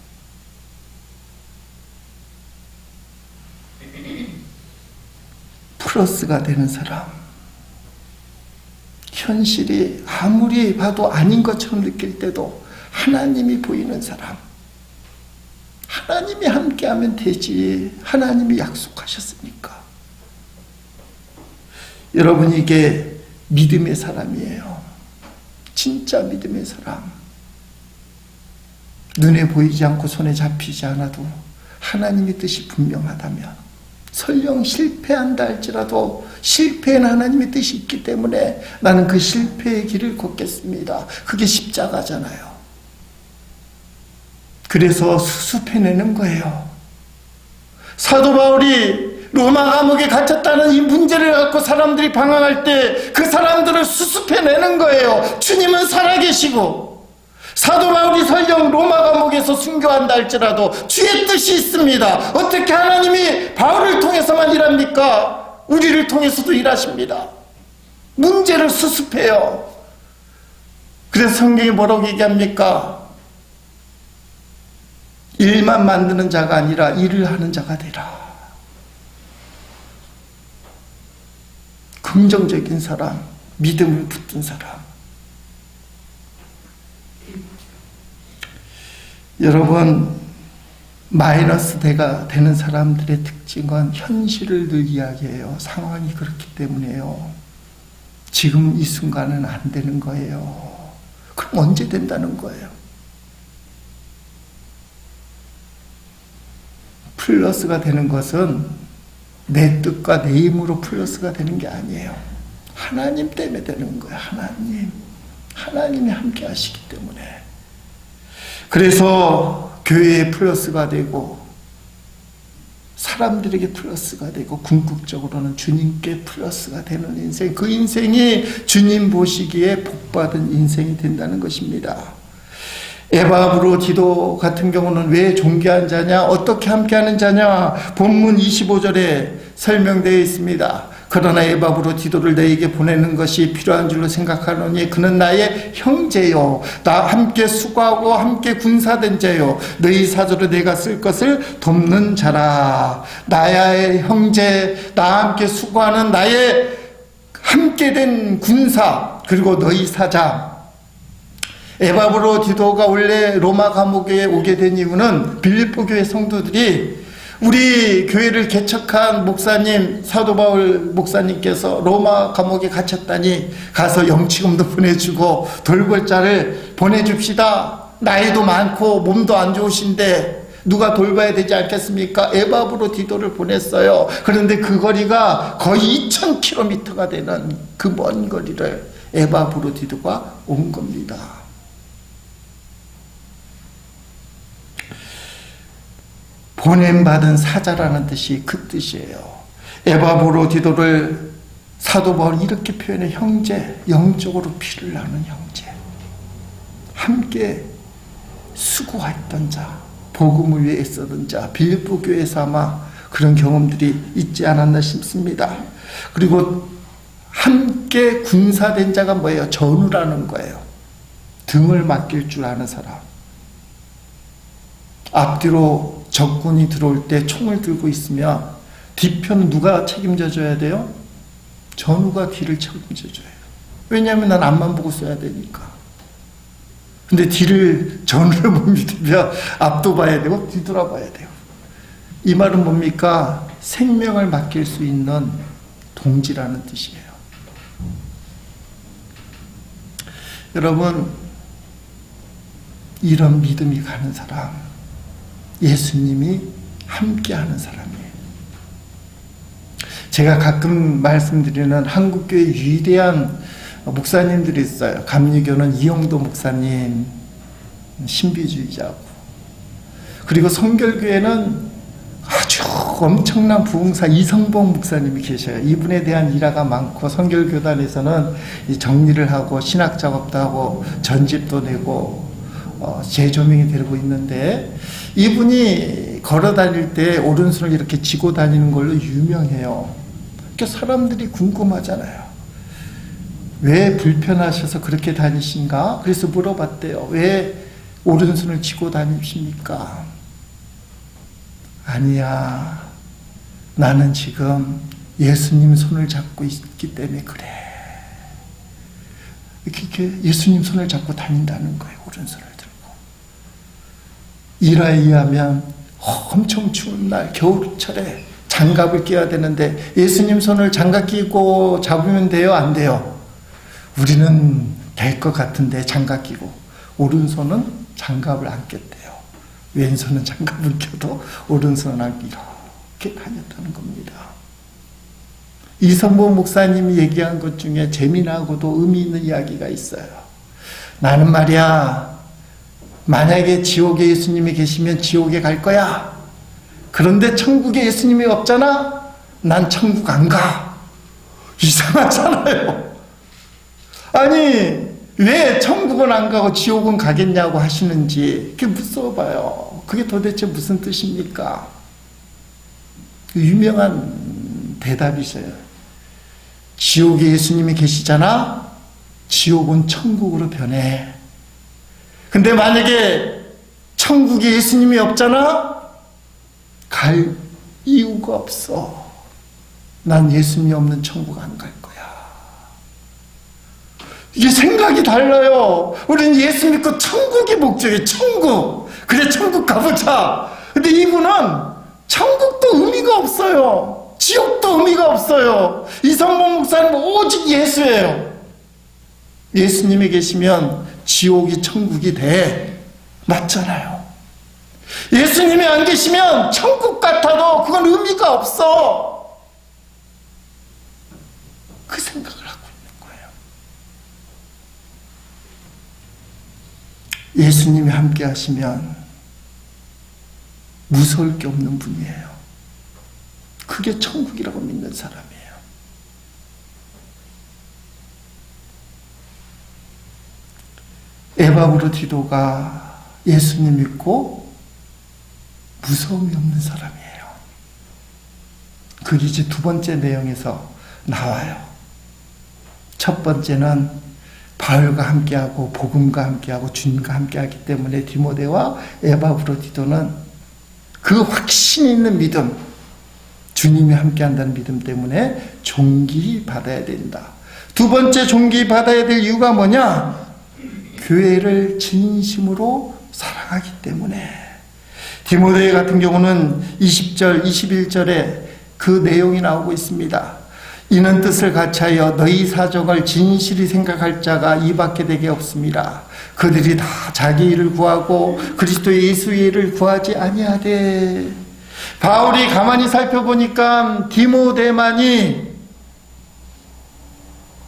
플러스가 되는 사람, 현실이 아무리 봐도 아닌 것처럼 느낄 때도 하나님이 보이는 사람, 하나님이 함께하면 되지. 하나님이 약속하셨으니까. 여러분, 이게 믿음의 사람이에요. 진짜 믿음의 사람. 눈에 보이지 않고 손에 잡히지 않아도 하나님의 뜻이 분명하다면, 설령 실패한다 할지라도 실패에는 하나님의 뜻이 있기 때문에 나는 그 실패의 길을 걷겠습니다. 그게 십자가잖아요. 그래서 수습해내는 거예요. 사도 바울이 로마 감옥에 갇혔다는 이 문제를 갖고 사람들이 방황할 때 그 사람들을 수습해내는 거예요. 주님은 살아계시고, 사도 바울이 설령 로마 감옥에서 순교한다 할지라도 주의 뜻이 있습니다. 어떻게 하나님이 바울을 통해서만 일합니까? 우리를 통해서도 일하십니다. 문제를 수습해요. 그래서 성경이 뭐라고 얘기합니까? 일만 만드는 자가 아니라 일을 하는 자가 되라. 긍정적인 사람, 믿음을 붙든 사람. 여러분, 마이너스 대가 되는 사람들의 특징은 현실을 늘 이야기해요. 상황이 그렇기 때문에요. 지금 이 순간은 안 되는 거예요. 그럼 언제 된다는 거예요? 플러스가 되는 것은 내 뜻과 내 힘으로 플러스가 되는 게 아니에요. 하나님 때문에 되는 거예요. 하나님이 함께 하시기 때문에. 그래서 교회에 플러스가 되고 사람들에게 플러스가 되고 궁극적으로는 주님께 플러스가 되는 인생, 그 인생이 주님 보시기에 복받은 인생이 된다는 것입니다. 에바브로디도 같은 경우는 왜 존귀한 자냐, 어떻게 함께하는 자냐, 본문 25절에 설명되어 있습니다. 그러나 에바브로디도를 너에게 보내는 것이 필요한 줄로 생각하노니 그는 나의 형제요, 나 함께 수고하고 함께 군사된 자요, 너희 사조로 내가 쓸 것을 돕는 자라. 나의 형제, 나와 함께 수고하는 나의 함께된 군사, 그리고 너희 사자. 에바브로디도가 원래 로마 감옥에 오게 된 이유는 빌립보 교회 성도들이 우리 교회를 개척한 목사님, 사도 바울 목사님께서 로마 감옥에 갇혔다니 가서 영치금도 보내주고 돌골자를 보내줍시다. 나이도 많고 몸도 안 좋으신데 누가 돌봐야 되지 않겠습니까? 에바브로디도를 보냈어요. 그런데 그 거리가 거의 2000km가 되는 그 먼 거리를 에바브로디도가 온 겁니다. 보냄받은 사자라는 뜻이 그 뜻이에요. 에바브로디도를 사도 바울이 이렇게 표현해. 형제, 영적으로 피를 나눈 형제, 함께 수고했던 자, 복음을 위해 애쓰던 자. 빌립보 교회에서 아마 그런 경험들이 있지 않았나 싶습니다. 그리고 함께 군사된 자가 뭐예요? 전우라는 거예요. 등을 맡길 줄 아는 사람. 앞뒤로 적군이 들어올 때 총을 들고 있으면 뒤편은 누가 책임져 줘야 돼요? 전우가 뒤를 책임져 줘요. 왜냐하면 난 앞만 보고 써야 되니까. 근데 뒤를, 전우를 못 믿으면 앞도 봐야 되고 뒤돌아봐야 돼요. 이 말은 뭡니까? 생명을 맡길 수 있는 동지라는 뜻이에요. 여러분, 이런 믿음이 가는 사람, 예수님이 함께하는 사람이에요. 제가 가끔 말씀드리는 한국교회 위대한 목사님들이 있어요. 감리교는 이용도 목사님, 신비주의자고, 그리고 성결교회는 아주 엄청난 부흥사 이성봉 목사님이 계셔요. 이분에 대한 일화가 많고, 성결교단에서는 이 정리를 하고 신학 작업도 하고 전집도 내고 재조명이 되고 있는데, 이분이 걸어 다닐 때 오른손을 이렇게 쥐고 다니는 걸로 유명해요. 그러니까 사람들이 궁금하잖아요. 왜 불편하셔서 그렇게 다니신가? 그래서 물어봤대요. 왜 오른손을 쥐고 다니십니까? 아니야, 나는 지금 예수님 손을 잡고 있기 때문에 그래. 이렇게 예수님 손을 잡고 다닌다는 거예요. 오른손을 들고. 일화에 의하면 엄청 추운 날 겨울철에 장갑을 끼워야 되는데, 예수님 손을 장갑 끼고 잡으면 돼요? 안 돼요? 우리는 될 것 같은데 장갑 끼고, 오른손은 장갑을 안 꼈대요. 왼손은 장갑을 껴도 오른손은 안 이렇게 다녔다는 겁니다. 이성봉 목사님이 얘기한 것 중에 재미나고도 의미 있는 이야기가 있어요. 나는 말이야, 만약에 지옥에 예수님이 계시면 지옥에 갈 거야. 그런데 천국에 예수님이 없잖아? 난 천국 안 가. 이상하잖아요. 아니, 왜 천국은 안 가고 지옥은 가겠냐고 하시는지 그게 무서워봐요. 그게 도대체 무슨 뜻입니까? 유명한 대답이세요. 지옥에 예수님이 계시잖아? 지옥은 천국으로 변해. 근데 만약에 천국에 예수님이 없잖아? 갈 이유가 없어. 난 예수님이 없는 천국 안 갈 거야. 이게 생각이 달라요. 우리는 예수 믿고 천국이 목적이에요. 천국. 그래, 천국 가보자. 근데 이분은 천국도 의미가 없어요. 지옥도 의미가 없어요. 이성봉 목사님 오직 예수예요. 예수님이 계시면 지옥이 천국이 돼. 맞잖아요. 예수님이 안 계시면 천국 같아도 그건 의미가 없어. 그 생각을 하고 있는 거예요. 예수님이 함께 하시면 무서울 게 없는 분이에요. 그게 천국이라고 믿는 사람이에요. 에바브로디도가 예수님 믿고 무서움이 없는 사람이에요. 그게 이제 두 번째 내용에서 나와요. 첫 번째는 바울과 함께하고 복음과 함께하고 주님과 함께하기 때문에 디모데와 에바브로디도는 그 확신 있는 믿음, 주님이 함께한다는 믿음 때문에 존귀 받아야 된다. 두 번째 존귀 받아야 될 이유가 뭐냐? 교회를 진심으로 사랑하기 때문에. 디모데 같은 경우는 20절, 21절에 그 내용이 나오고 있습니다. 이는 뜻을 같이하여 너희 사정을 진실히 생각할 자가 이밖에 되게 없습니다. 그들이 다 자기 일을 구하고 그리스도 예수의 일을 구하지 아니하되. 바울이 가만히 살펴보니까 디모데만이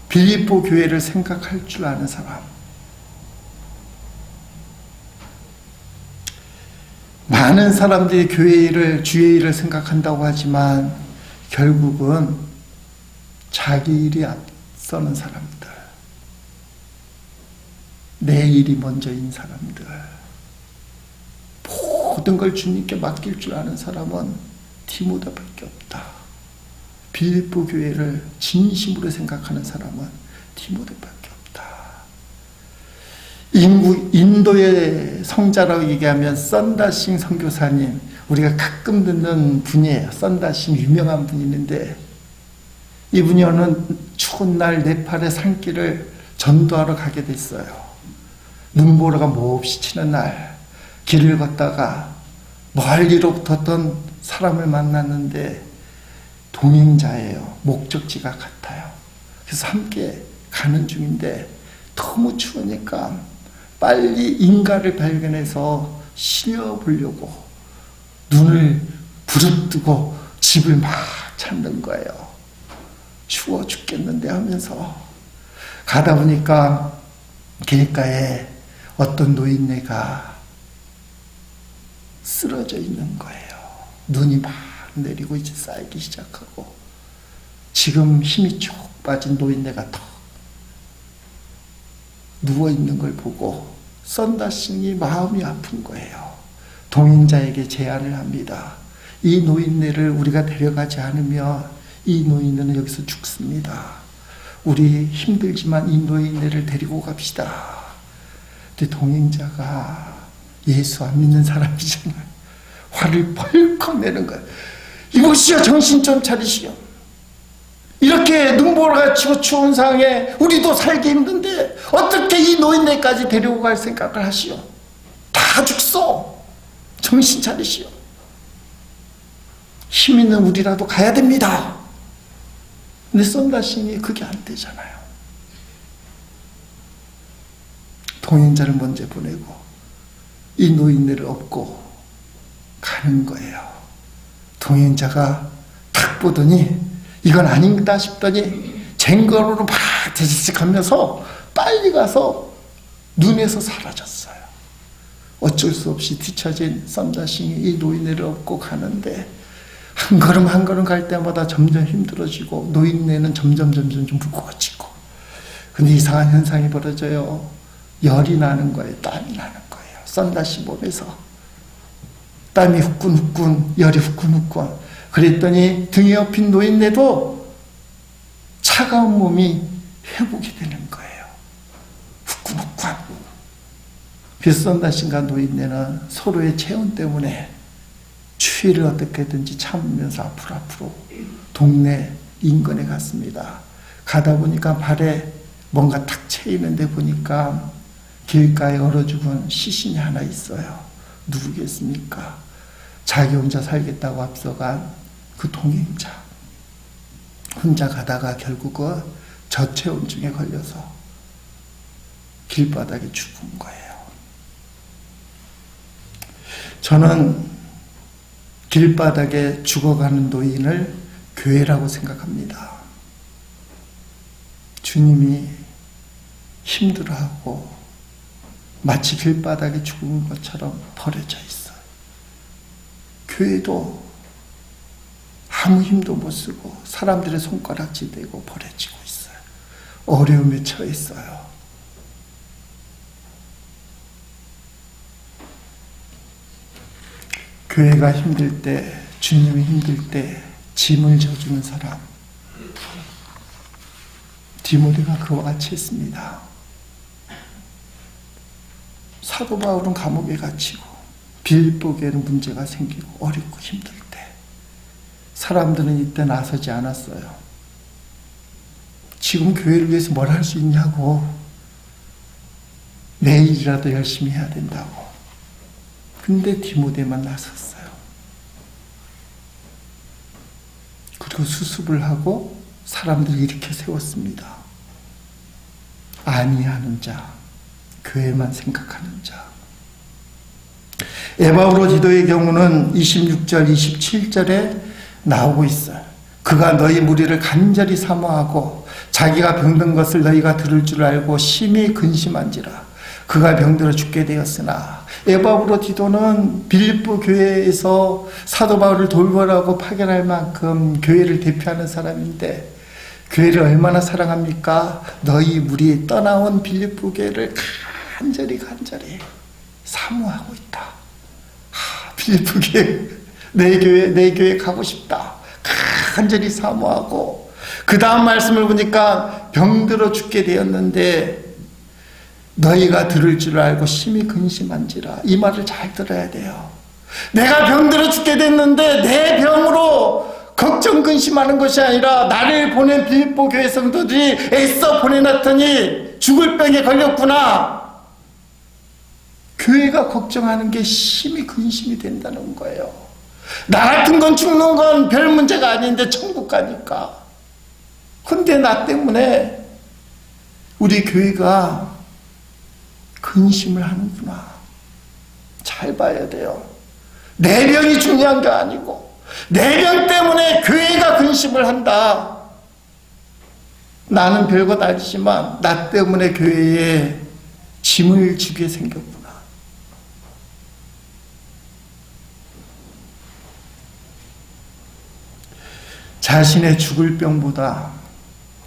빌립보 교회를 생각할 줄 아는 사람. 많은 사람들이 교회 일을, 주의 일을 생각한다고 하지만 결국은 자기 일이 앞서는 사람들, 내 일이 먼저인 사람들, 모든 걸 주님께 맡길 줄 아는 사람은 디모데밖에 없다. 빌립보 교회를 진심으로 생각하는 사람은 디모데밖에 없다. 인도의 성자라고 얘기하면 썬다싱 선교사님, 우리가 가끔 듣는 분이에요. 썬다싱 유명한 분이 있는데, 이분이 어느 추운 날 네팔의 산길을 전도하러 가게 됐어요. 눈보라가 몹시 치는 날 길을 걷다가 멀리로부터 어떤 사람을 만났는데 동행자예요. 목적지가 같아요. 그래서 함께 가는 중인데 너무 추우니까 빨리 인가를 발견해서 쉬어보려고 눈을 부릅뜨고 집을 막 찾는 거예요. 추워 죽겠는데 하면서 가다 보니까 길가에 어떤 노인네가 쓰러져 있는 거예요. 눈이 막 내리고 이제 쌓이기 시작하고 지금 힘이 쭉 빠진 노인네가 더 누워있는 걸 보고 썬다싱이 마음이 아픈 거예요. 동행자에게 제안을 합니다. 이 노인네를 우리가 데려가지 않으면 이 노인네는 여기서 죽습니다. 우리 힘들지만 이 노인네를 데리고 갑시다. 근데 동행자가 예수 안 믿는 사람이잖아요. 화를 벌컥 내는 거예요. 이보시오, 정신 좀 차리시오. 이렇게 눈보라같이 추운 상황에 우리도 살기 힘든데 어떻게 이 노인네까지 데리고 갈 생각을 하시오? 다 죽소. 정신 차리시오. 힘 있는 우리라도 가야 됩니다. 근데 썬다싱이 그게 안 되잖아요. 동행자를 먼저 보내고 이 노인네를 업고 가는 거예요. 동행자가 딱 보더니 이건 아닌가 싶더니 쟁거로로 막 대지직하면서 빨리 가서 눈에서 사라졌어요. 어쩔 수 없이 뒤처진 썬다싱이 이 노인네를 업고 가는데 한 걸음 한 걸음 갈 때마다 점점 힘들어지고 노인네는 점점 좀 무거워지고 근데 이상한 현상이 벌어져요. 열이 나는 거예요. 땀이 나는 거예요. 썬다싱 몸에서 땀이 후끈후끈 열이 후끈후끈 그랬더니 등에 업힌 노인네도 차가운 몸이 회복이 되는 거예요. 후끈후끈. 그래서 썬다싱과 노인네는 서로의 체온 때문에 추위를 어떻게든지 참으면서 앞으로 동네 인근에 갔습니다. 가다 보니까 발에 뭔가 탁 채이는데 보니까 길가에 얼어 죽은 시신이 하나 있어요. 누구겠습니까? 자기 혼자 살겠다고 앞서간 그 동행자. 혼자 가다가 결국은 저체온증에 걸려서 길바닥에 죽은 거예요. 저는 길바닥에 죽어가는 노인을 교회라고 생각합니다. 주님이 힘들어하고 마치 길바닥에 죽은 것처럼 버려져 있어요. 교회도 아무 힘도 못 쓰고 사람들의 손가락질 되고 버려지고 있어요. 어려움에 처해 있어요. 교회가 힘들 때, 주님이 힘들 때 짐을 져주는 사람, 디모데가 그와 같이 했습니다. 사도 바울은 감옥에 갇히고 빌립보교에는 문제가 생기고 어렵고 힘들 때 사람들은 이때 나서지 않았어요. 지금 교회를 위해서 뭘 할 수 있냐고, 내일이라도 열심히 해야 된다고. 근데 디모데만 나섰어요. 그리고 수습을 하고 사람들을 일으켜 세웠습니다. 안위하는 자, 교회만 생각하는 자. 에바브로 디도의 경우는 26절, 27절에 나오고 있어요. 그가 너희 무리를 간절히 사모하고 자기가 병든 것을 너희가 들을 줄 알고 심히 근심한지라. 그가 병들어 죽게 되었으나 에바브로 디도는 빌립보 교회에서 사도 바울을 돌보라고 파견할 만큼 교회를 대표하는 사람인데 교회를 얼마나 사랑합니까? 너희 무리 떠나온 빌립보 교회를 간절히 사모하고 있다. 빌립보 교회 내 교회 가고 싶다. 간절히 사모하고 그 다음 말씀을 보니까 병들어 죽게 되었는데 너희가 들을 줄 알고 심히 근심한지라. 이 말을 잘 들어야 돼요. 내가 병들어 죽게 됐는데 내 병으로 걱정 근심하는 것이 아니라 나를 보낸 빌립보 교회 성도들이 애써 보내놨더니 죽을 병에 걸렸구나. 교회가 걱정하는 게 심히 근심이 된다는 거예요. 나 같은 건 죽는 건 별 문제가 아닌데 천국 가니까. 근데 나 때문에 우리 교회가 근심을 하는구나. 잘 봐야 돼요. 내 병이 중요한 게 아니고 내 병 때문에 교회가 근심을 한다. 나는 별것 아니지만 나 때문에 교회에 짐을 지게 생겼구나. 자신의 죽을 병보다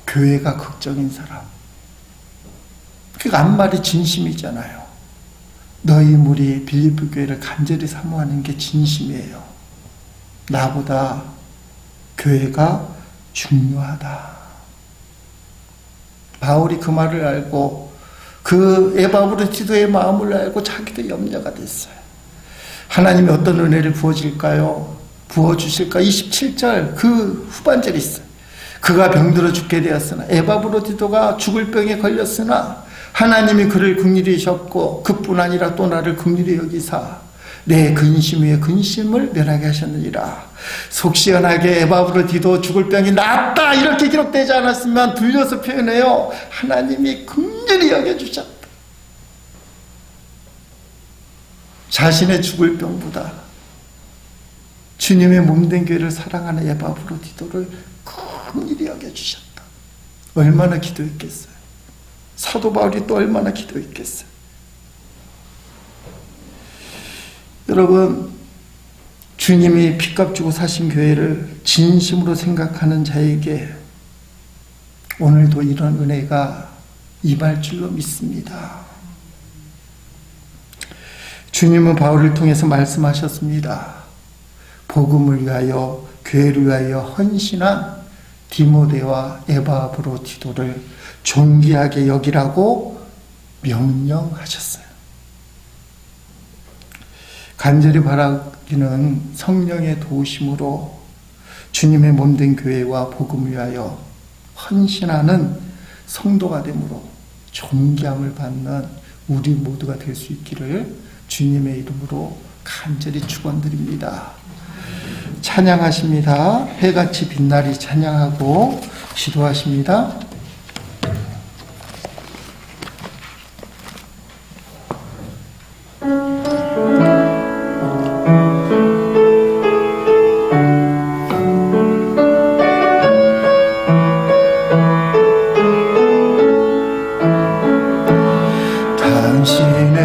교회가 걱정인 사람. 그 앞말이 진심이잖아요. 너희 무리 빌립보 교회를 간절히 사모하는 게 진심이에요. 나보다 교회가 중요하다. 바울이 그 말을 알고 그 에바브로티도의 마음을 알고 자기도 염려가 됐어요. 하나님이 어떤 은혜를 부어주실까? 27절 그 후반절이 있어요. 그가 병들어 죽게 되었으나 에바브로티도가 죽을 병에 걸렸으나 하나님이 그를 긍휼히 여기셨고 그뿐 아니라 또 나를 긍휼히 여기사 내 근심 위에 근심을 면하게 하셨느니라. 속 시원하게 에바브로티도 죽을 병이 낫다 이렇게 기록되지 않았으면 불려서 표현해요. 하나님이 긍휼히 여겨주셨다. 자신의 죽을 병보다 주님의 몸된 교회를 사랑하는 에바브로티도를 긍휼히 여겨주셨다. 얼마나 기도했겠어요. 사도 바울이 또 얼마나 기도했겠어요. 여러분, 주님이 핏값 주고 사신 교회를 진심으로 생각하는 자에게 오늘도 이런 은혜가 임할 줄로 믿습니다. 주님은 바울을 통해서 말씀하셨습니다. 복음을 위하여 교회를 위하여 헌신한 디모데와 에바브로티도를 존귀하게 여기라고 명령하셨어요. 간절히 바라기는 성령의 도우심으로 주님의 몸된 교회와 복음을 위하여 헌신하는 성도가 되므로 존귀함을 받는 우리 모두가 될 수 있기를 주님의 이름으로 간절히 축원드립니다. 찬양하십니다. 해같이 빛나리 찬양하고 기도하십니다.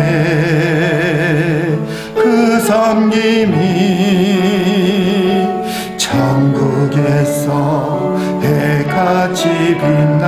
당신의 그 섬김이 천국에서 해같이 빛나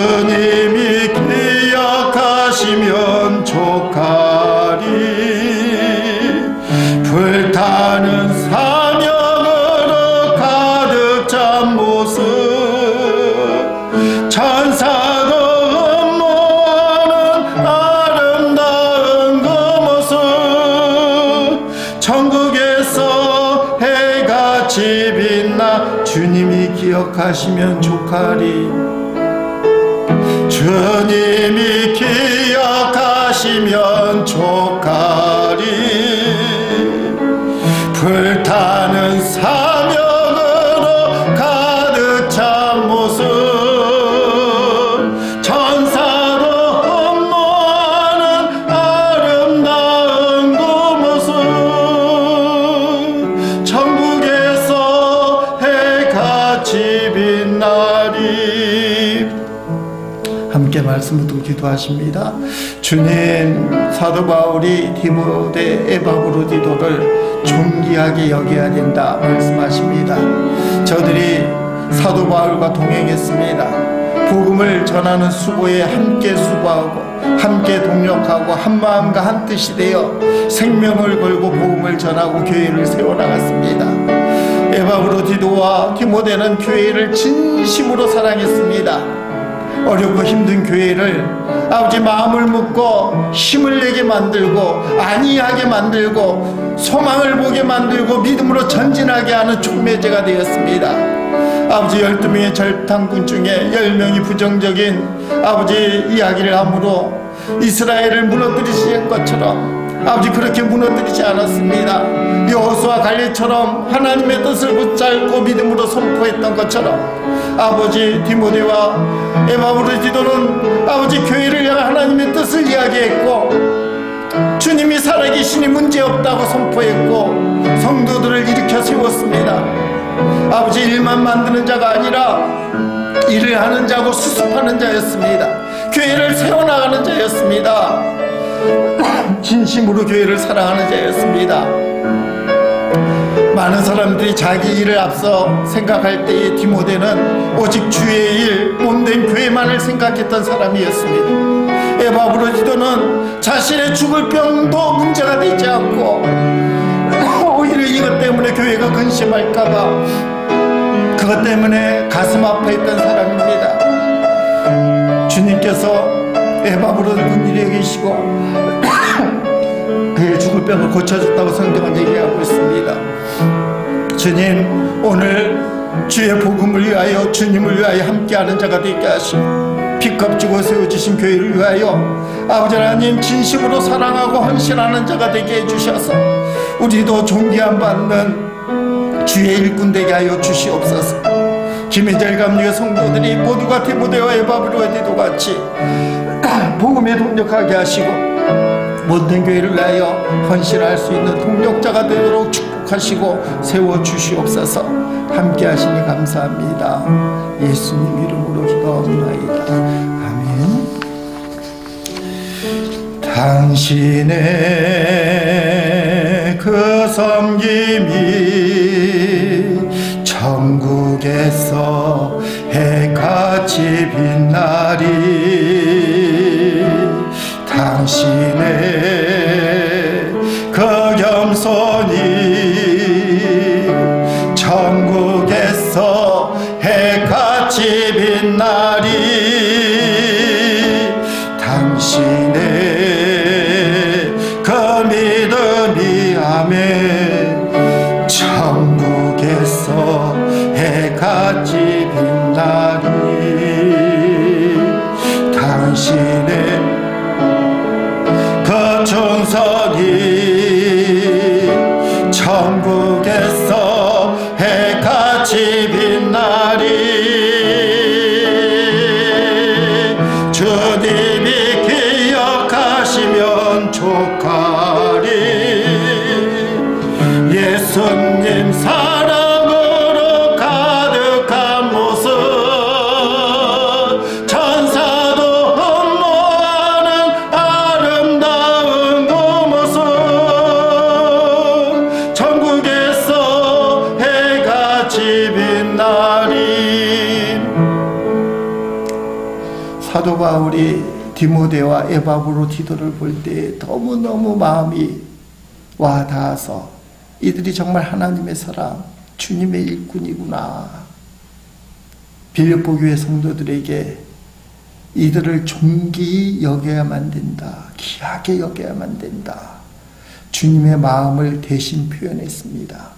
주님이 기억하시면 족하리. 불타는 사명으로 가득 찬 모습, 천사도 음모하는 아름다운 그 모습, 천국에서 해같이 빛나 주님이 기억하시면 족하리. 주님이 기억하시면 족하리. 불타는 사명으로 가득 찬 모습, 천사도 음모하는 아름다운 그 모습, 천국에서 해같이 빛나리. 함께 말씀 듣고 기도하십니다. 주님, 사도 바울이 디모데 에바브로디도를 존귀하게 여겨야 된다 말씀하십니다. 저들이 사도 바울과 동행했습니다. 복음을 전하는 수고에 함께 수고하고 함께 동력하고 한마음과 한뜻이 되어 생명을 걸고 복음을 전하고 교회를 세워나갔습니다. 에바브로디도와 디모데는 교회를 진심으로 사랑했습니다. 어렵고 힘든 교회를 아버지 마음을 묶고 힘을 내게 만들고 안이하게 만들고 소망을 보게 만들고 믿음으로 전진하게 하는 촉매제가 되었습니다. 아버지 12명의 절탕군 중에 10명이 부정적인 아버지 이야기를 함으로 이스라엘을 무너뜨리신 것처럼 아버지 그렇게 무너뜨리지 않았습니다. 여호수아 갈렙처럼 하나님의 뜻을 붙잡고 믿음으로 선포했던 것처럼 아버지 디모데와 에바브로디도는 아버지 교회를 향한 하나님의 뜻을 이야기했고 주님이 살아계시니 문제없다고 선포했고 성도들을 일으켜 세웠습니다. 아버지 일만 만드는 자가 아니라 일을 하는 자고 수습하는 자였습니다. 교회를 세워나가는 자였습니다. 진심으로 교회를 사랑하는 자였습니다. 많은 사람들이 자기 일을 앞서 생각할 때에 디모데는 오직 주의 일, 몸된 교회만을 생각했던 사람이었습니다. 에바브로디도는 자신의 죽을 병도 문제가 되지 않고 오히려 이것 때문에 교회가 근심할까봐 그것 때문에 가슴 아파했던 사람입니다. 주님께서 에바브로디도 군일에 계시고 그의 죽을 병을 고쳐줬다고 성경은 얘기하고 있습니다. 주님, 오늘 주의 복음을 위하여 주님을 위하여 함께하는 자가 되게 하시고 피값주고 세워주신 교회를 위하여 아버지 하나님 진심으로 사랑하고 헌신하는 자가 되게 해주셔서 우리도 존귀함 받는 주의 일꾼 되게 하여 주시옵소서. 김혜절 감리의 성도들이 모두가 디모데와 에바브로디도 같이 복음에 동력하게 하시고 모든 교회를 위하여 헌신할 수 있는 동력자가 되도록 축복하시고 세워주시옵소서. 함께 하시니 감사합니다. 예수님 이름으로 기도하옵나이다. 아멘. 당신의 그 섬김이 천국에서 해같이 빛나리. 당신의 그 겸손이 천국에서 해같이 빛나리. 당신의 그 믿음이 아멘 천국에서 해같이 빛나리. 당신의 그 충성이 천국에서 해같이 빛나리. 주님이 기억하시면 족하리. 예수님 사랑으로 가득한 모습 천사도 음모하는 사도 바울이 디모데와 에바브로디도를 볼 때 너무너무 마음이 와 닿아서 이들이 정말 하나님의 사람, 주님의 일꾼이구나. 빌립보 교회 성도들에게 이들을 존귀히 여겨야만 된다. 귀하게 여겨야만 된다. 주님의 마음을 대신 표현했습니다.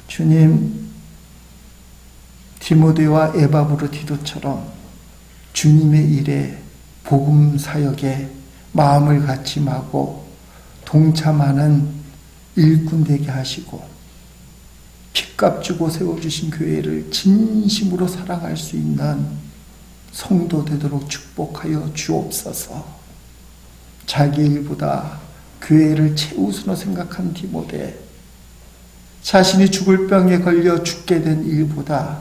주님, 디모데와 에바브로디도처럼 주님의 일에 복음 사역에 마음을 같이하고 동참하는 일꾼 되게 하시고 핏값 주고 세워주신 교회를 진심으로 사랑할 수 있는 성도 되도록 축복하여 주옵소서. 자기 일보다 교회를 최우선으로 생각한 디모데, 자신이 죽을 병에 걸려 죽게 된 일보다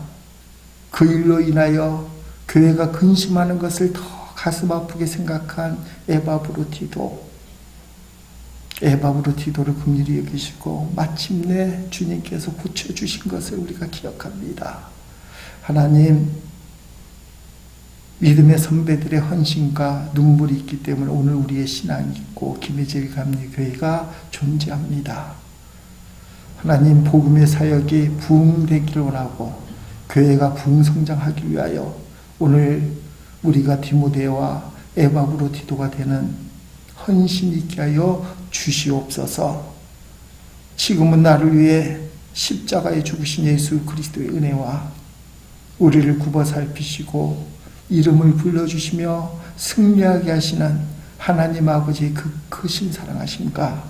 그 일로 인하여 교회가 근심하는 것을 더 가슴 아프게 생각한 에바브로디도를 긍휼히 여기시고 마침내 주님께서 고쳐주신 것을 우리가 기억합니다. 하나님, 믿음의 선배들의 헌신과 눈물이 있기 때문에 오늘 우리의 신앙이 있고 김혜질 감리교회가 존재합니다. 하나님, 복음의 사역이 부흥되기를 원하고 교회가 부흥성장하기 위하여 오늘 우리가 디모데와 에바브로디도가 되는 헌신 있게 하여 주시옵소서. 지금은 나를 위해 십자가에 죽으신 예수 그리스도의 은혜와 우리를 굽어 살피시고 이름을 불러주시며 승리하게 하시는 하나님 아버지의 그 크신 사랑하심과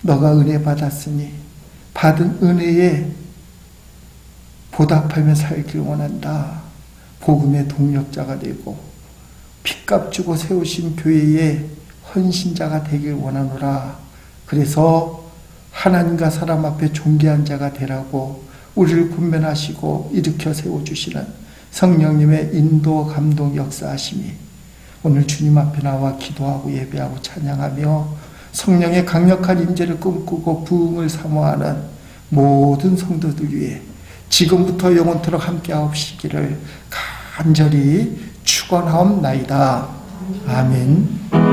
너가 은혜 받았으니 받은 은혜에 보답하며 살기를 원한다. 복음의 동력자가 되고 핏값 주고 세우신 교회의 헌신자가 되길 원하노라. 그래서 하나님과 사람 앞에 존귀한 자가 되라고 우리를 권면하시고 일으켜 세워주시는 성령님의 인도 감동 역사하심이 오늘 주님 앞에 나와 기도하고 예배하고 찬양하며 성령의 강력한 임재를 꿈꾸고 부흥을 사모하는 모든 성도들 위해 지금부터 영원토록 함께하옵시기를 간절히 축원하옵나이다. 아멘.